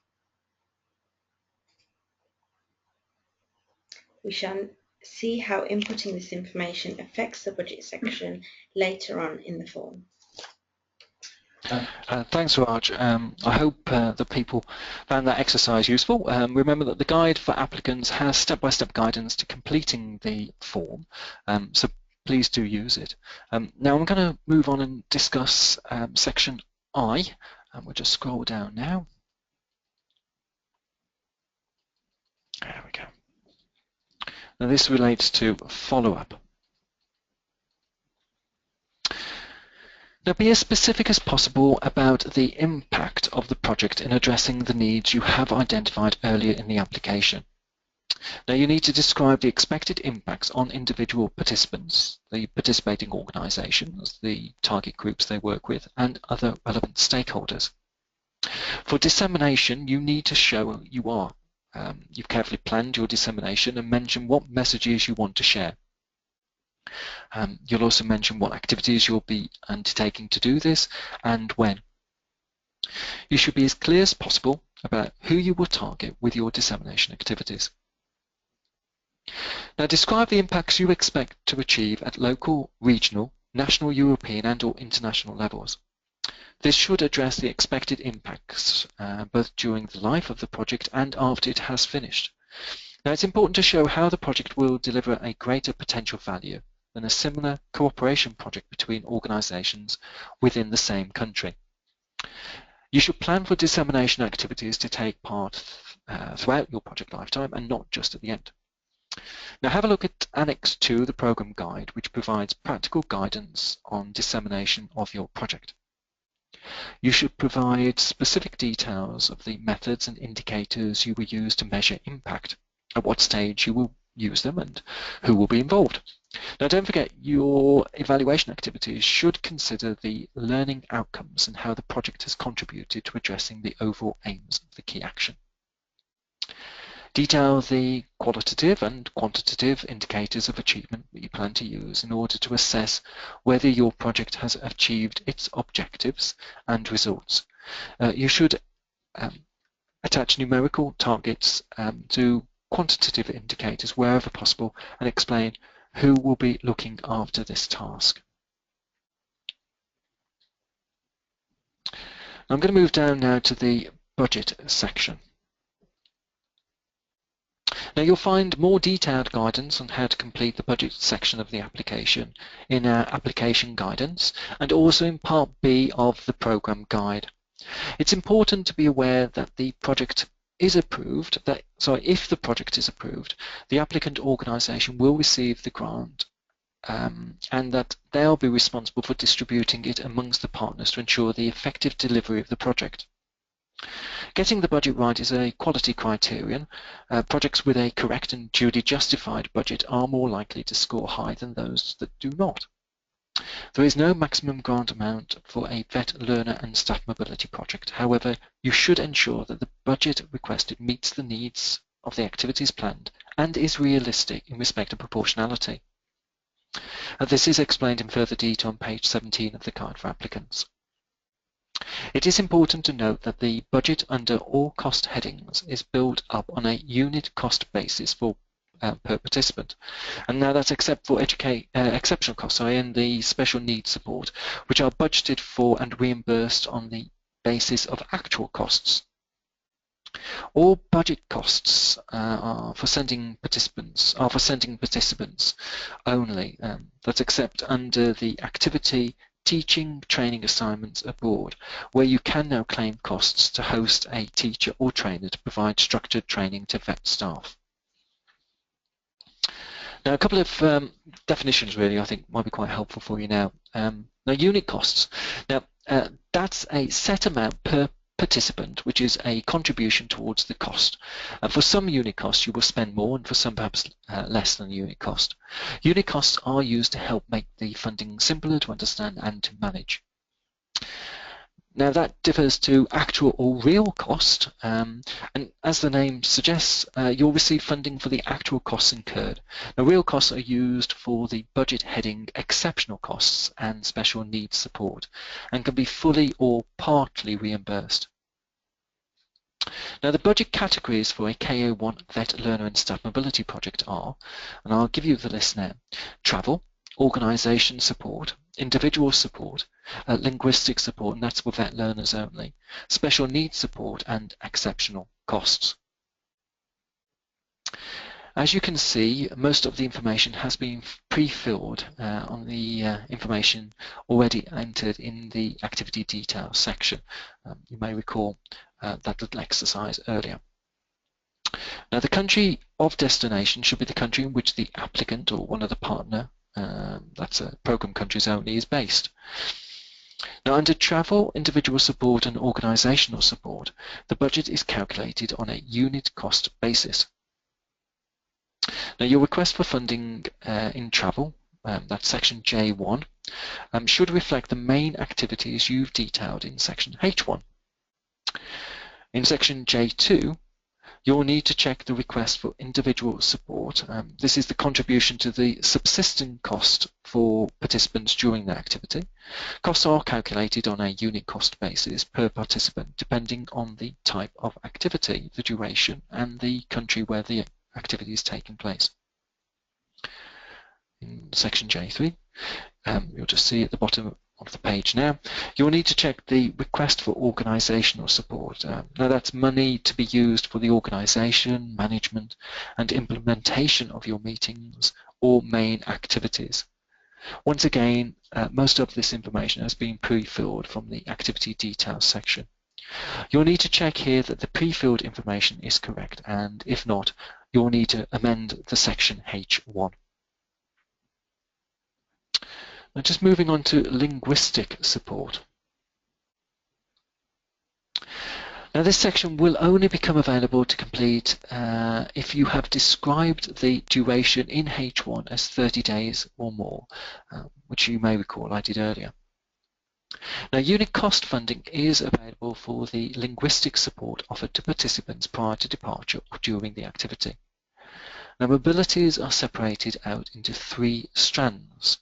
We shall see how inputting this information affects the budget section later on in the form. Thanks, Raj. I hope that people found that exercise useful. Remember that the guide for applicants has step-by-step guidance to completing the form, so please do use it. Now I'm going to move on and discuss section I, and we'll just scroll down now. There we go. Now this relates to follow-up. Now be as specific as possible about the impact of the project in addressing the needs you have identified earlier in the application. Now you need to describe the expected impacts on individual participants, the participating organisations, the target groups they work with, and other relevant stakeholders. For dissemination, you need to show you've carefully planned your dissemination and mention what messages you want to share. You'll also mention what activities you'll be undertaking to do this and when. You should be as clear as possible about who you will target with your dissemination activities. Now describe the impacts you expect to achieve at local, regional, national, European and/or international levels. This should address the expected impacts both during the life of the project and after it has finished. Now it's important to show how the project will deliver a greater potential value than a similar cooperation project between organisations within the same country. You should plan for dissemination activities to take part throughout your project lifetime and not just at the end. Now have a look at Annex 2, the Programme Guide, which provides practical guidance on dissemination of your project. You should provide specific details of the methods and indicators you will use to measure impact. at what stage you will use them, and who will be involved. Now, don't forget, your evaluation activities should consider the learning outcomes and how the project has contributed to addressing the overall aims of the key action. Detail the qualitative and quantitative indicators of achievement that you plan to use in order to assess whether your project has achieved its objectives and results. You should attach numerical targets to quantitative indicators wherever possible and explain who will be looking after this task. I'm going to move down now to the budget section. Now, you'll find more detailed guidance on how to complete the budget section of the application in our application guidance and also in part B of the programme guide. It's important to be aware that the project is approved, if the project is approved, the applicant organisation will receive the grant and that they'll be responsible for distributing it amongst the partners to ensure the effective delivery of the project. Getting the budget right is a quality criterion. Projects with a correct and duly justified budget are more likely to score high than those that do not. There is no maximum grant amount for a vet learner and staff mobility project. However, you should ensure that the budget requested meets the needs of the activities planned and is realistic in respect of proportionality. This is explained in further detail on page 17 of the guide for applicants. It is important to note that the budget under all cost headings is built up on a unit cost basis for per participant. And now that's except for exceptional costs and the special needs support, which are budgeted for and reimbursed on the basis of actual costs. All budget costs are for sending participants only. That's except under the activity teaching training assignments abroad, where you can now claim costs to host a teacher or trainer to provide structured training to vet staff. Now, a couple of definitions really I think might be quite helpful for you now. Now, unit costs. Now, that's a set amount per participant, which is a contribution towards the cost. For some unit costs you will spend more, and for some perhaps less than the unit cost. Unit costs are used to help make the funding simpler to understand and to manage. Now, that differs to actual or real cost, and as the name suggests, you'll receive funding for the actual costs incurred. Now, real costs are used for the budget heading exceptional costs and special needs support, and can be fully or partly reimbursed. Now, the budget categories for a KA1 Vet Learner and Staff Mobility project are, and I'll give you the list now: travel, organisation support, individual support, linguistic support, and that's for vet learners only, special needs support, and exceptional costs. As you can see, most of the information has been pre-filled on the information already entered in the activity details section. You may recall that little exercise earlier. Now, the country of destination should be the country in which the applicant or one of the partner, that's programme countries only, is based. Now, under travel, individual support and organisational support, the budget is calculated on a unit cost basis. Now, your request for funding in travel, that's section J1, should reflect the main activities you've detailed in section H1. In section J2, you'll need to check the request for individual support. This is the contribution to the subsisting cost for participants during the activity. Costs are calculated on a unit cost basis per participant, depending on the type of activity, the duration, and the country where the activity is taking place. In section J3, you'll just see at the bottom of the page now, you'll need to check the request for organisational support. Now, that's money to be used for the organisation, management and implementation of your meetings or main activities. Once again, most of this information has been pre-filled from the activity details section. You'll need to check here that the pre-filled information is correct, and if not, you'll need to amend the section H1. Now, just moving on to linguistic support. Now this section will only become available to complete if you have described the duration in H1 as 30 days or more, which you may recall I did earlier. Now unit cost funding is available for the linguistic support offered to participants prior to departure or during the activity. Now mobilities are separated out into 3 strands,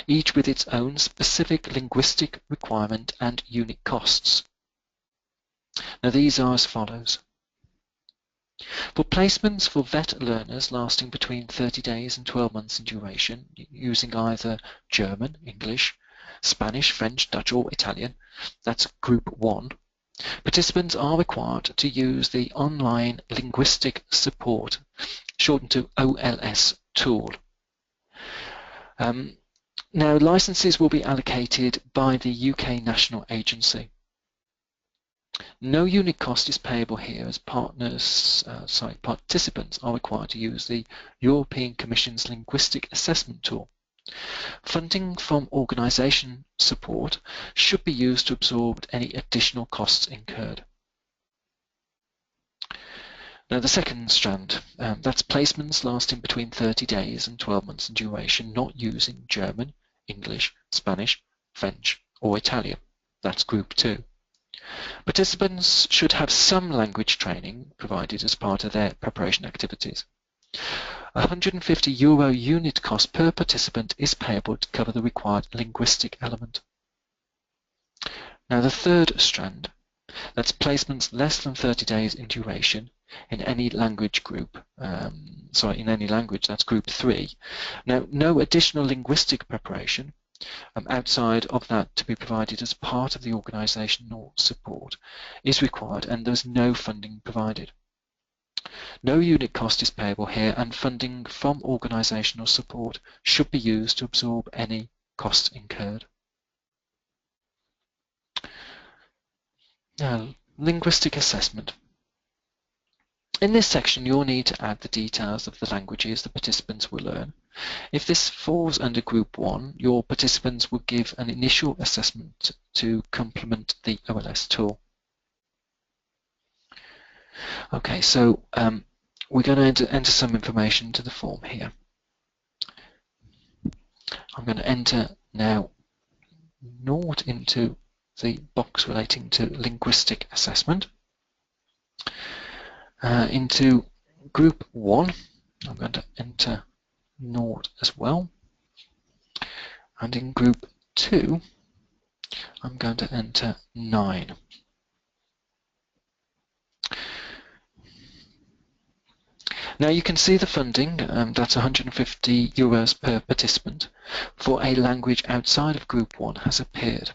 each with its own specific linguistic requirement and unit costs. Now these are as follows. For placements for VET learners lasting between 30 days and 12 months in duration, using either German, English, Spanish, French, Dutch or Italian, that's Group 1, participants are required to use the Online Linguistic Support, shortened to OLS, tool. Now licenses will be allocated by the UK National Agency. No unit cost is payable here as participants are required to use the European Commission's Linguistic Assessment Tool. Funding from organisation support should be used to absorb any additional costs incurred. Now the second strand, that's placements lasting between 30 days and 12 months in duration, not using German, English, Spanish, French or Italian. That's Group 2. Participants should have some language training provided as part of their preparation activities. €150 unit cost per participant is payable to cover the required linguistic element. Now the third strand, that's placements less than 30 days in duration in any language group, in any language, that's Group 3. Now no additional linguistic preparation outside of that to be provided as part of the organisational support is required, and there's no funding provided. No unit cost is payable here, and funding from organisational support should be used to absorb any costs incurred. Now, linguistic assessment. In this section, you'll need to add the details of the languages the participants will learn. If this falls under Group 1, your participants will give an initial assessment to complement the OLS tool. Okay, so we're going to enter some information to the form here. I'm going to enter now naught into the box relating to linguistic assessment. Into Group 1, I'm going to enter naught as well. And in Group 2, I'm going to enter 9. Now you can see the funding, that's €150 per participant for a language outside of Group 1 has appeared.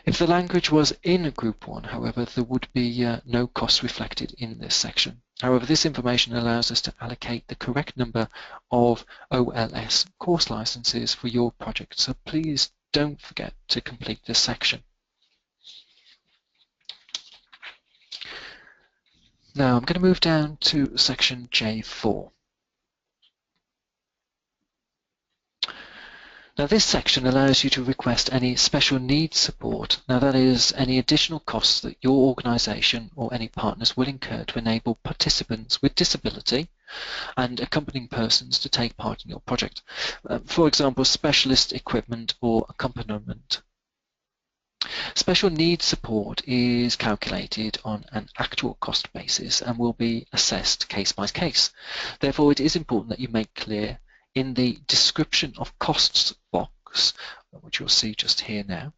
If the language was in Group 1, however, there would be no cost reflected in this section. However, this information allows us to allocate the correct number of OLS course licenses for your project, so please don't forget to complete this section. Now I'm going to move down to section J4. Now this section allows you to request any special needs support. Now that is any additional costs that your organisation or any partners will incur to enable participants with disability and accompanying persons to take part in your project. For example, specialist equipment or accompaniment. Special needs support is calculated on an actual cost basis and will be assessed case by case. Therefore, it is important that you make clear in the description of costs box, which you'll see just here now,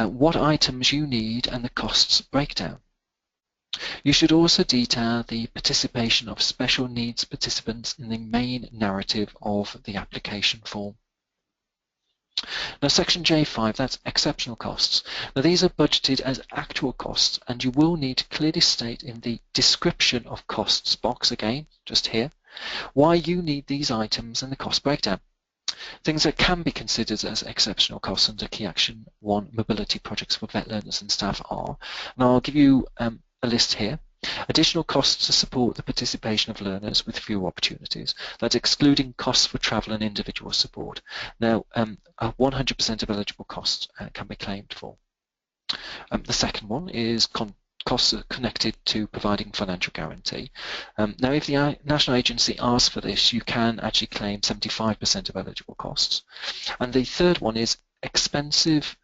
what items you need and the costs breakdown. You should also detail the participation of special needs participants in the main narrative of the application form. Now section J5, that's exceptional costs. Now these are budgeted as actual costs, and you will need to clearly state in the description of costs box, again, just here, why you need these items and the cost breakdown. Things that can be considered as exceptional costs under Key Action 1 mobility projects for vet learners and staff are, and I'll give you a list here. Additional costs to support the participation of learners with fewer opportunities. That's excluding costs for travel and individual support. Now, 100% of eligible costs can be claimed for. The second one is costs connected to providing financial guarantee. Now, if the national agency asks for this, you can actually claim 75% of eligible costs. And the third one is expensive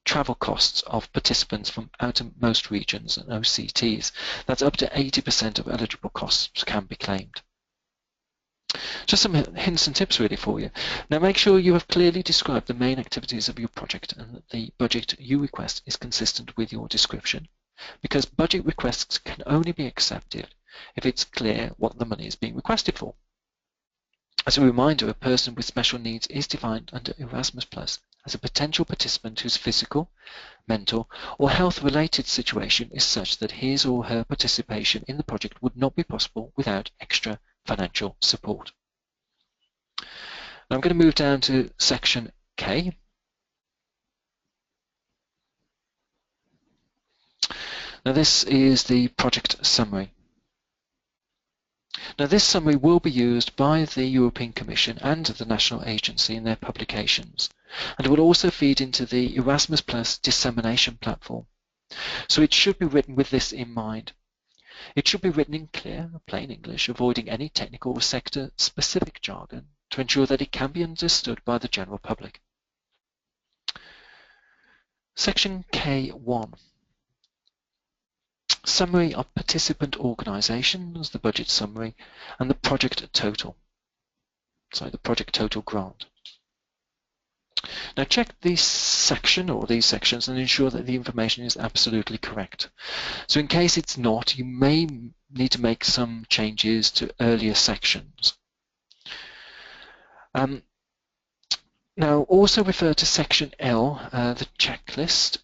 travel costs of participants from outermost regions and OCTs. That's up to 80% of eligible costs can be claimed. Just some hints and tips really for you. Now make sure you have clearly described the main activities of your project and that the budget you request is consistent with your description, because budget requests can only be accepted if it's clear what the money is being requested for. As a reminder, a person with special needs is defined under Erasmus Plus as a potential participant whose physical, mental or health-related situation is such that his or her participation in the project would not be possible without extra financial support. Now I'm going to move down to section K. Now this is the project summary. Now this summary will be used by the European Commission and the national agency in their publications, and it will also feed into the Erasmus Plus dissemination platform. So it should be written with this in mind. It should be written in clear, plain English, avoiding any technical or sector-specific jargon to ensure that it can be understood by the general public. Section K1. Summary of participant organisations, the budget summary, and the project total. So the project total grant. Now check this section or these sections and ensure that the information is absolutely correct. So in case it's not, you may need to make some changes to earlier sections. Now also refer to section L, the checklist,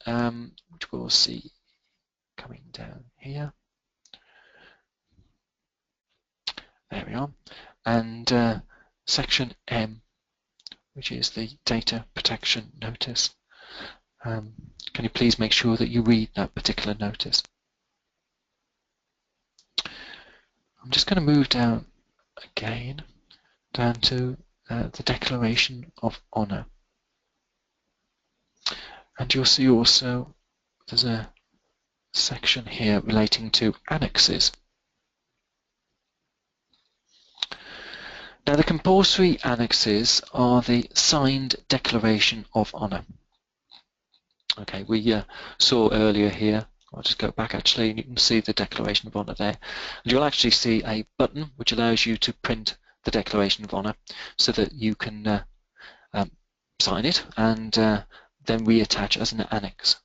which we'll see coming down here. There we are. And section M, which is the data protection notice. Can you please make sure that you read that particular notice? I'm just going to move down again, down to the Declaration of Honour. And you'll see also there's a section here relating to annexes. Now the compulsory annexes are the signed Declaration of Honour. Okay, we saw earlier here, I'll just go back actually, and you can see the Declaration of Honour there. And you'll actually see a button which allows you to print the Declaration of Honour so that you can sign it and then reattach as an annex.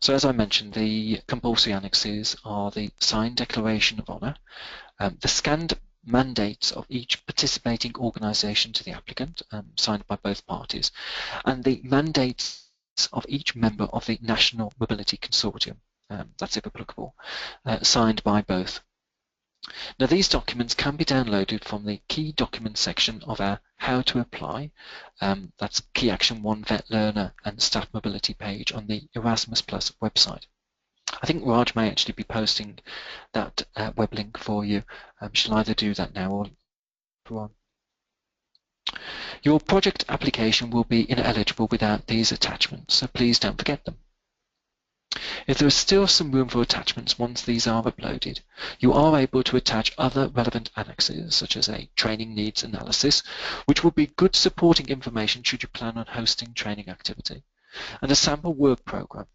So as I mentioned, the compulsory annexes are the signed Declaration of Honour, the scanned mandates of each participating organisation to the applicant, signed by both parties, and the mandates of each member of the National Mobility Consortium, that's if applicable, signed by both. Now these documents can be downloaded from the Key Documents section of our How to Apply, that's Key Action 1 Vet Learner and Staff Mobility page on the Erasmus Plus website. I think Raj may actually be posting that web link for you. She'll either do that now or later on. Your project application will be ineligible without these attachments, so please don't forget them. If there is still some room for attachments once these are uploaded, you are able to attach other relevant annexes, such as a training needs analysis, which will be good supporting information should you plan on hosting training activity, and a sample work program.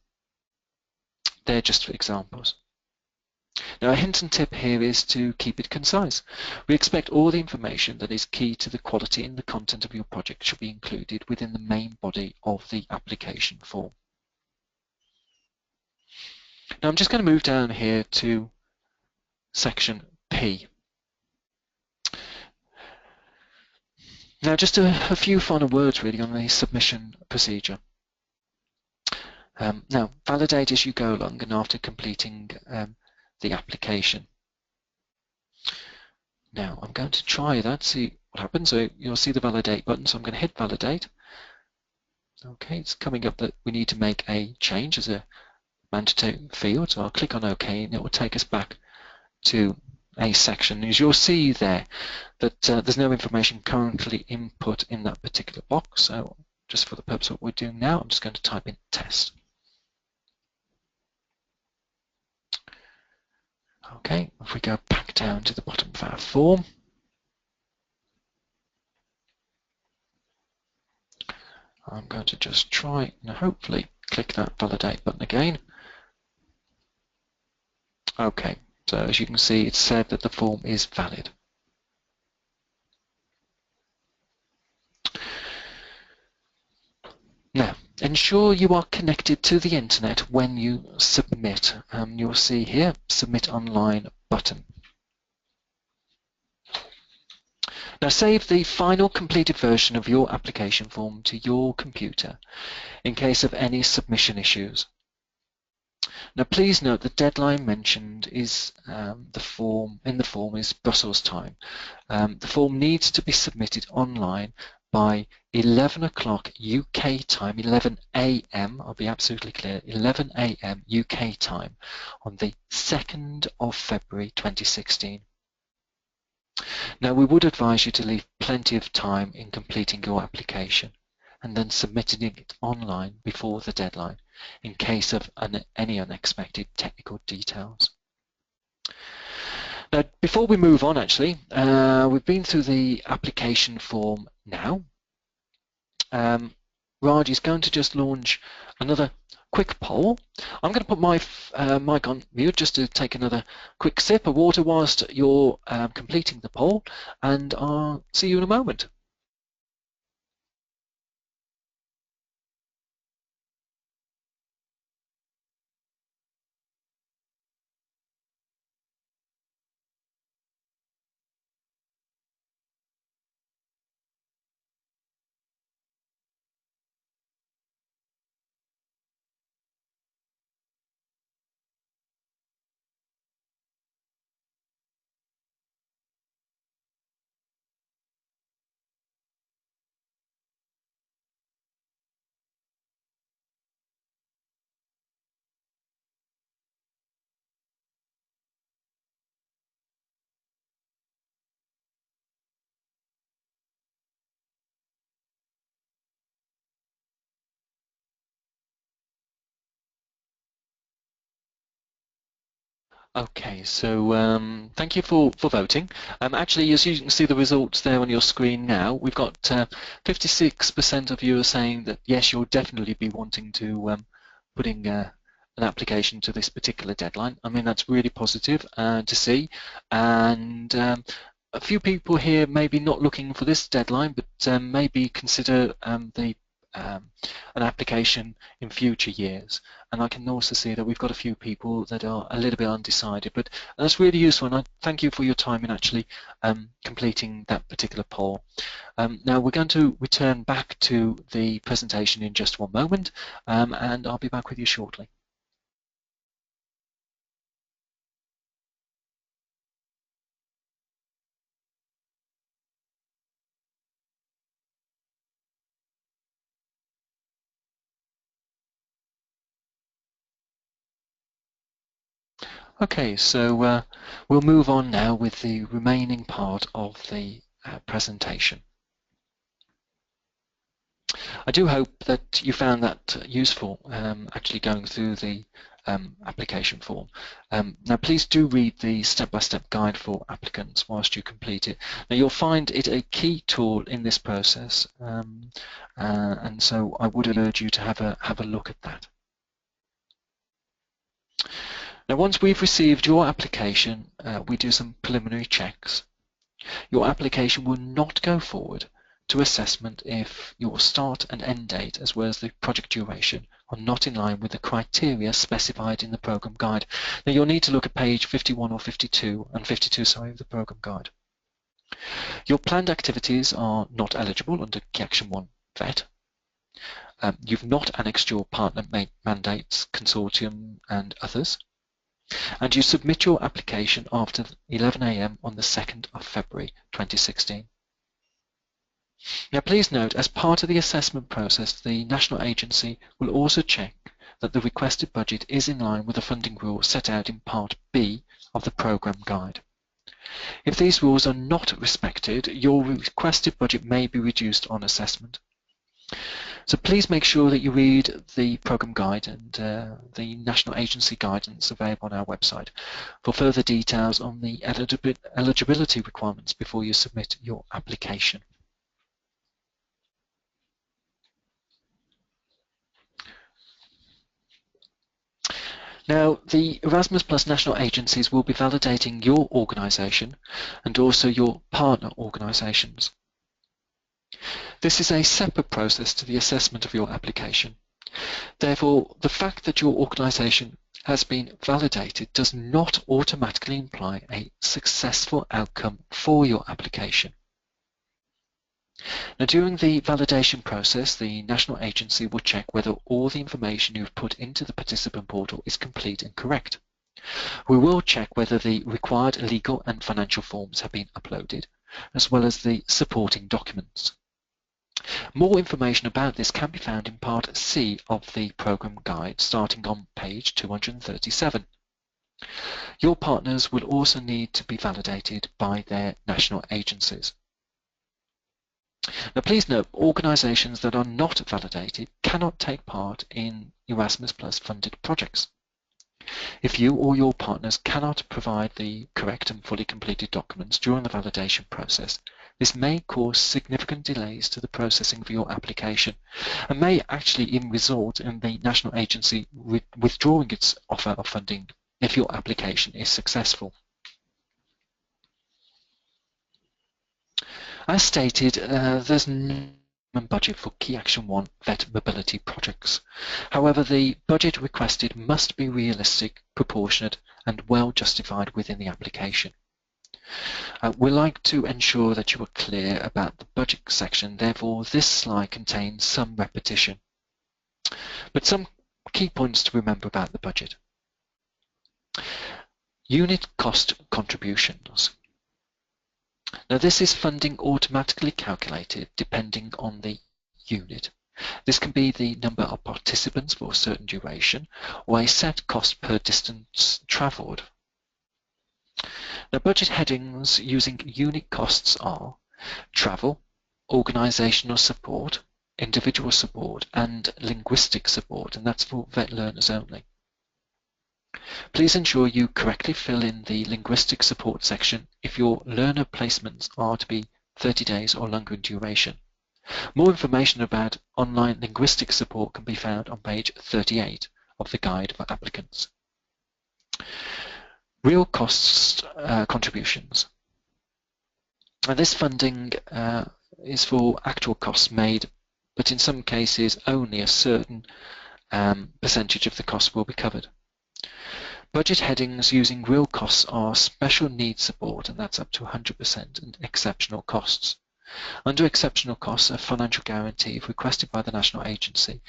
They're just for examples. Now a hint and tip here is to keep it concise. We expect all the information that is key to the quality and the content of your project should be included within the main body of the application form. Now I'm just going to move down here to section P. Now just a few final words really on the submission procedure. Now validate as you go along and after completing the application. Now I'm going to try that, see what happens. So you'll see the validate button, so I'm going to hit validate. Okay, it's coming up that we need to make a change as a mandatory field, so I'll click on OK and it will take us back to a section. As you'll see there that there's no information currently input in that particular box, so just for the purpose of what we're doing now, I'm just going to type in test. Okay, if we go back down to the bottom of our form, I'm going to just try and hopefully click that validate button again. Okay, so as you can see, it said that the form is valid. Now, ensure you are connected to the internet when you submit. You'll see here, Submit Online button. Now save the final completed version of your application form to your computer in case of any submission issues. Now please note the deadline mentioned is in the form is Brussels time. The form needs to be submitted online by 11 o'clock UK time, 11 AM, I'll be absolutely clear, 11 AM UK time on the 2nd of February 2016. Now we would advise you to leave plenty of time in completing your application and then submitting it online before the deadline in case of any unexpected technical details. Now before we move on actually, we've been through the application form now. Raj is going to just launch another quick poll. I'm going to put my mic on mute just to take another quick sip of water whilst you're completing the poll, and I'll see you in a moment. Okay, so thank you for voting. Actually, as you can see the results there on your screen now, we've got 56% of you are saying that yes, you'll definitely be wanting to put in an application to this particular deadline. I mean, that's really positive to see. And a few people here maybe not looking for this deadline, but maybe consider an application in future years. And I can also see that we've got a few people that are a little bit undecided, but that's really useful, and I thank you for your time in actually completing that particular poll. Now we're going to return back to the presentation in just one moment, and I'll be back with you shortly. Okay, so we'll move on now with the remaining part of the presentation. I do hope that you found that useful, actually going through the application form. Now please do read the step-by-step guide for applicants whilst you complete it. Now you'll find it a key tool in this process, and so I would urge you to have a look at that. Now once we've received your application, we do some preliminary checks. Your application will not go forward to assessment if your start and end date as well as the project duration are not in line with the criteria specified in the programme guide. Now you'll need to look at page 51 or 52 of the programme guide. Your planned activities are not eligible under Key Action 1 VET. You've not annexed your partner mandates, consortium and others. And you submit your application after 11 AM on the 2nd of February 2016. Now please note, as part of the assessment process, the national agency will also check that the requested budget is in line with the funding rules set out in Part B of the programme guide. If these rules are not respected, your requested budget may be reduced on assessment. So please make sure that you read the programme guide and the national agency guidance available on our website for further details on the eligibility requirements before you submit your application. Now, the Erasmus Plus national agencies will be validating your organisation and also your partner organisations. This is a separate process to the assessment of your application. Therefore, the fact that your organisation has been validated does not automatically imply a successful outcome for your application. Now, during the validation process, the national agency will check whether all the information you've put into the participant portal is complete and correct. We will check whether the required legal and financial forms have been uploaded, as well as the supporting documents. More information about this can be found in Part C of the Programme Guide, starting on page 237. Your partners will also need to be validated by their national agencies. Now, please note, organisations that are not validated cannot take part in Erasmus Plus funded projects. If you or your partners cannot provide the correct and fully completed documents during the validation process, this may cause significant delays to the processing of your application and may actually even result in the national agency withdrawing its offer of funding if your application is successful. As stated, there's no budget for Key Action 1 VET mobility projects. However, the budget requested must be realistic, proportionate and well justified within the application. We like to ensure that you are clear about the budget section, therefore this slide contains some repetition. But some key points to remember about the budget. Unit cost contributions. Now, this is funding automatically calculated depending on the unit. This can be the number of participants for a certain duration or a set cost per distance travelled. Now, budget headings using unit costs are travel, organisational support, individual support and linguistic support, and that's for VET learners only. Please ensure you correctly fill in the linguistic support section if your learner placements are to be 30 days or longer in duration. More information about online linguistic support can be found on page 38 of the guide for applicants. Real costs contributions. And this funding is for actual costs made, but in some cases only a certain percentage of the cost will be covered. Budget headings using real costs are special needs support, and that's up to 100%, and exceptional costs. Under exceptional costs, a financial guarantee, if requested by the national agency,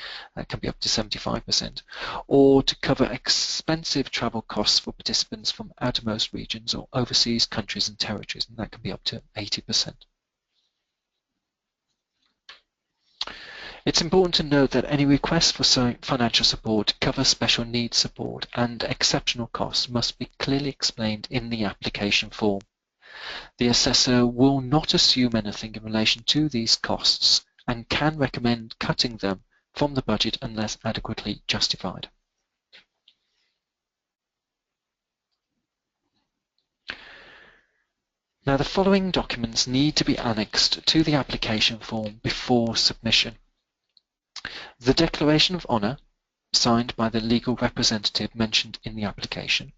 can be up to 75%, or to cover expensive travel costs for participants from outermost regions or overseas countries and territories, and that can be up to 80%. It's important to note that any request for financial support to cover special needs support and exceptional costs must be clearly explained in the application form. The assessor will not assume anything in relation to these costs and can recommend cutting them from the budget unless adequately justified. Now, the following documents need to be annexed to the application form before submission. The Declaration of Honour, signed by the legal representative mentioned in the application.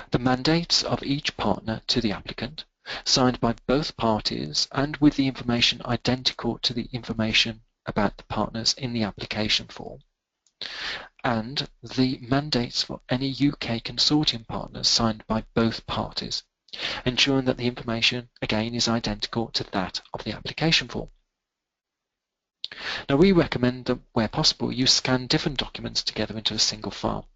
The mandates of each partner to the applicant, signed by both parties and with the information identical to the information about the partners in the application form. And the mandates for any UK consortium partners signed by both parties, ensuring that the information, again, is identical to that of the application form. Now, we recommend that, where possible, you scan different documents together into a single file.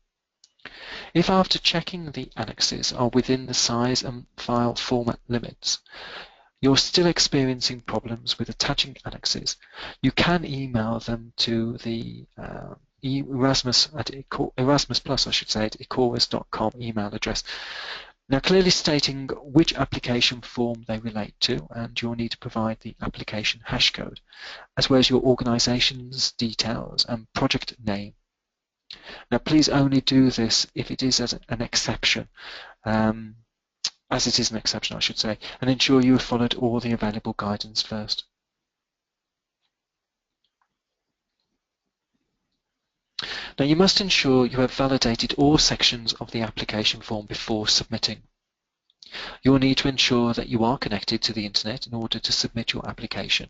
If after checking the annexes are within the size and file format limits, you're still experiencing problems with attaching annexes, you can email them to the Erasmus Plus, at ecoris.com email address, Now, clearly stating which application form they relate to, and you'll need to provide the application hash code, as well as your organisation's details and project name. Now, please only do this if it is as an exception, as it is an exception, I should say, and ensure you have followed all the available guidance first. Now, you must ensure you have validated all sections of the application form before submitting. You'll need to ensure that you are connected to the internet in order to submit your application.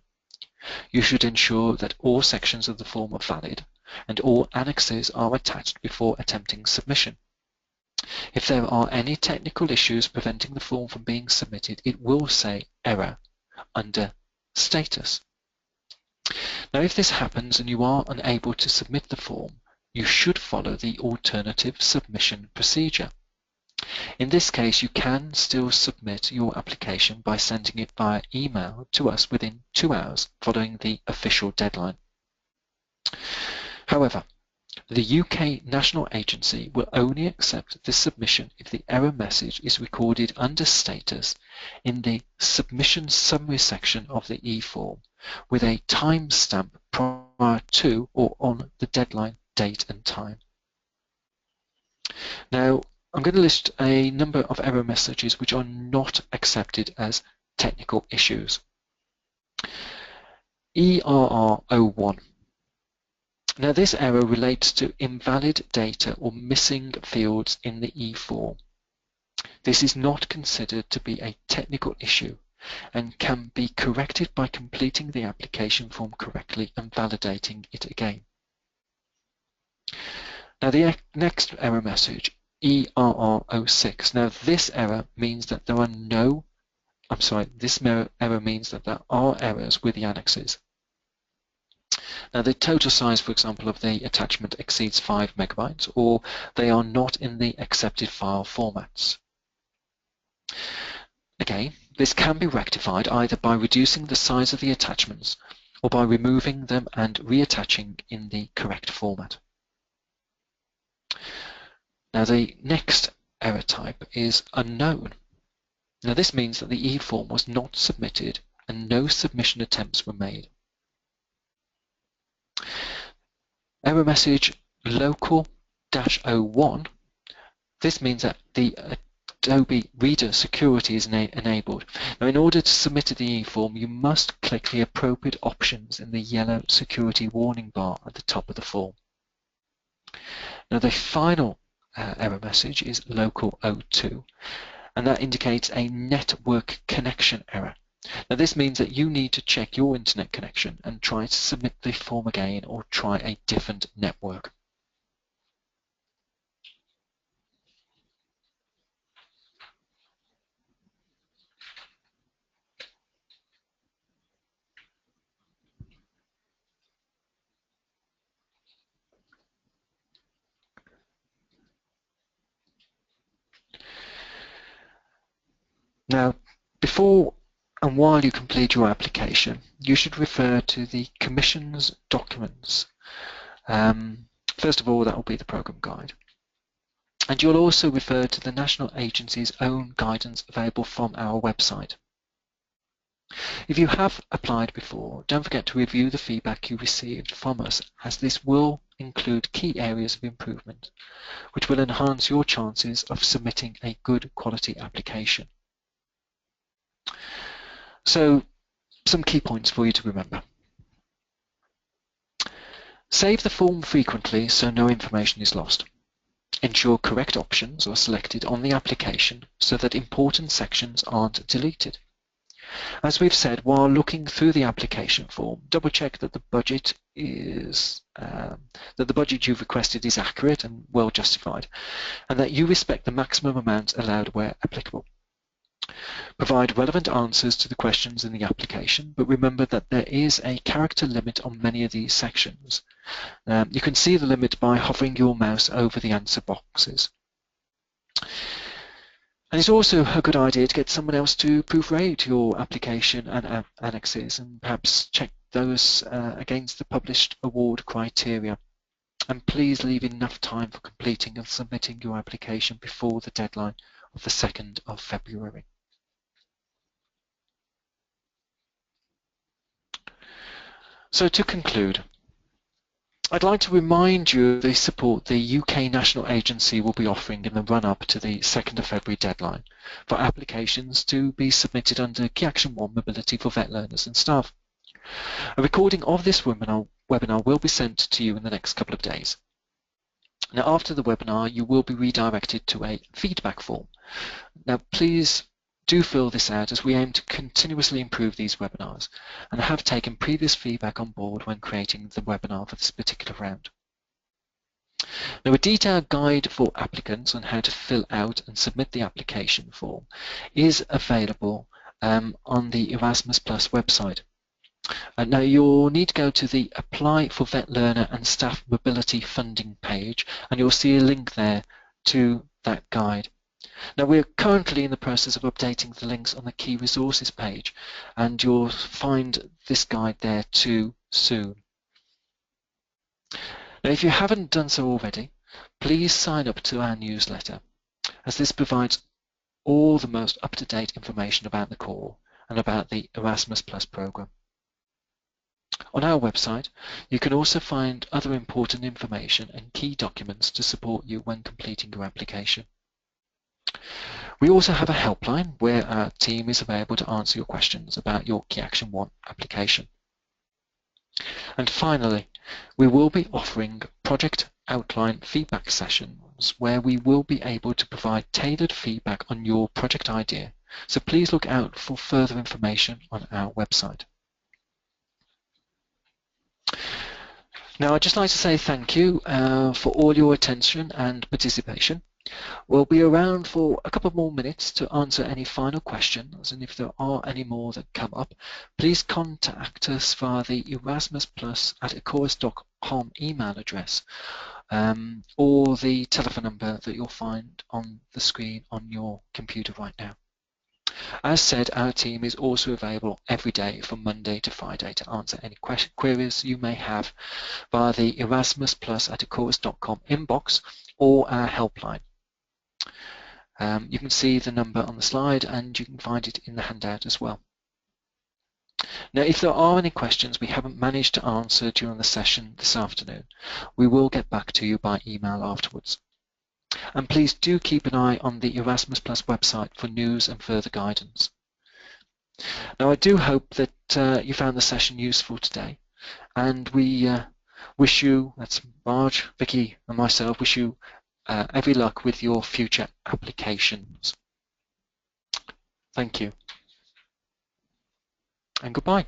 You should ensure that all sections of the form are valid and all annexes are attached before attempting submission. If there are any technical issues preventing the form from being submitted, it will say error under status. Now, if this happens and you are unable to submit the form, you should follow the alternative submission procedure. In this case, you can still submit your application by sending it via email to us within 2 hours following the official deadline. However, the UK National Agency will only accept this submission if the error message is recorded under status in the submission summary section of the eForm with a timestamp prior to or on the deadline date and time. Now, I'm going to list a number of error messages which are not accepted as technical issues. ERR01. Now, this error relates to invalid data or missing fields in the eForm. This is not considered to be a technical issue and can be corrected by completing the application form correctly and validating it again. Now, the next error message, ERR06. Now, this error means that there are error means that there are errors with the annexes. Now, the total size, for example, of the attachment exceeds 5 megabytes, or they are not in the accepted file formats. Again, this can be rectified either by reducing the size of the attachments or by removing them and reattaching in the correct format. Now, the next error type is unknown. Now, this means that the eForm was not submitted and no submission attempts were made. Error message local-01. This means that the Adobe Reader security is enabled. Now, in order to submit to the eForm, you must click the appropriate options in the yellow security warning bar at the top of the form. Now, the final error message is local-02, and that indicates a network connection error. Now, this means that you need to check your internet connection and try to submit the form again or try a different network. Now, before and while you complete your application, you should refer to the Commission's documents. First of all, that will be the programme guide. And you'll also refer to the National Agency's own guidance available from our website. If you have applied before, don't forget to review the feedback you received from us, as this will include key areas of improvement, which will enhance your chances of submitting a good quality application. So, some key points for you to remember. Save the form frequently so no information is lost. Ensure correct options are selected on the application so that important sections aren't deleted. As we've said, while looking through the application form, double check that the budget you've requested is accurate and well justified, and that you respect the maximum amount allowed where applicable. Provide relevant answers to the questions in the application, but remember that there is a character limit on many of these sections. You can see the limit by hovering your mouse over the answer boxes. And it's also a good idea to get someone else to proofread your application and annexes and perhaps check those against the published award criteria. And please leave enough time for completing and submitting your application before the deadline of the 2nd of February. So to conclude, I'd like to remind you of the support the UK National Agency will be offering in the run-up to the 2nd of February deadline for applications to be submitted under Key Action 1 Mobility for Vet Learners and Staff. A recording of this webinar will be sent to you in the next couple of days. Now, after the webinar, you will be redirected to a feedback form. Now, please do fill this out as we aim to continuously improve these webinars and have taken previous feedback on board when creating the webinar for this particular round. Now, a detailed guide for applicants on how to fill out and submit the application form is available on the Erasmus Plus website. Now, you'll need to go to the Apply for Vet Learner and Staff Mobility Funding page, and you'll see a link there to that guide. Now, we're currently in the process of updating the links on the Key Resources page, and you'll find this guide there too soon. Now, if you haven't done so already, please sign up to our newsletter, as this provides all the most up-to-date information about the core and about the Erasmus Plus programme. On our website, you can also find other important information and key documents to support you when completing your application. We also have a helpline where our team is available to answer your questions about your Key Action 1 application. And finally, we will be offering project outline feedback sessions where we will be able to provide tailored feedback on your project idea. So please look out for further information on our website. Now, I'd just like to say thank you for all your attention and participation. We'll be around for a couple more minutes to answer any final questions, and if there are any more that come up, please contact us via the erasmusplus@ecoris.com email address or the telephone number that you'll find on the screen on your computer right now. As said, our team is also available every day from Monday to Friday to answer any queries you may have via the erasmusplus@ecoris.com inbox or our helpline. You can see the number on the slide and you can find it in the handout as well. Now, if there are any questions we haven't managed to answer during the session this afternoon, we will get back to you by email afterwards. And please do keep an eye on the Erasmus Plus website for news and further guidance. Now, I do hope that you found the session useful today, and we wish you, that's Marge, Vicky and myself, wish you every luck with your future applications. Thank you and goodbye.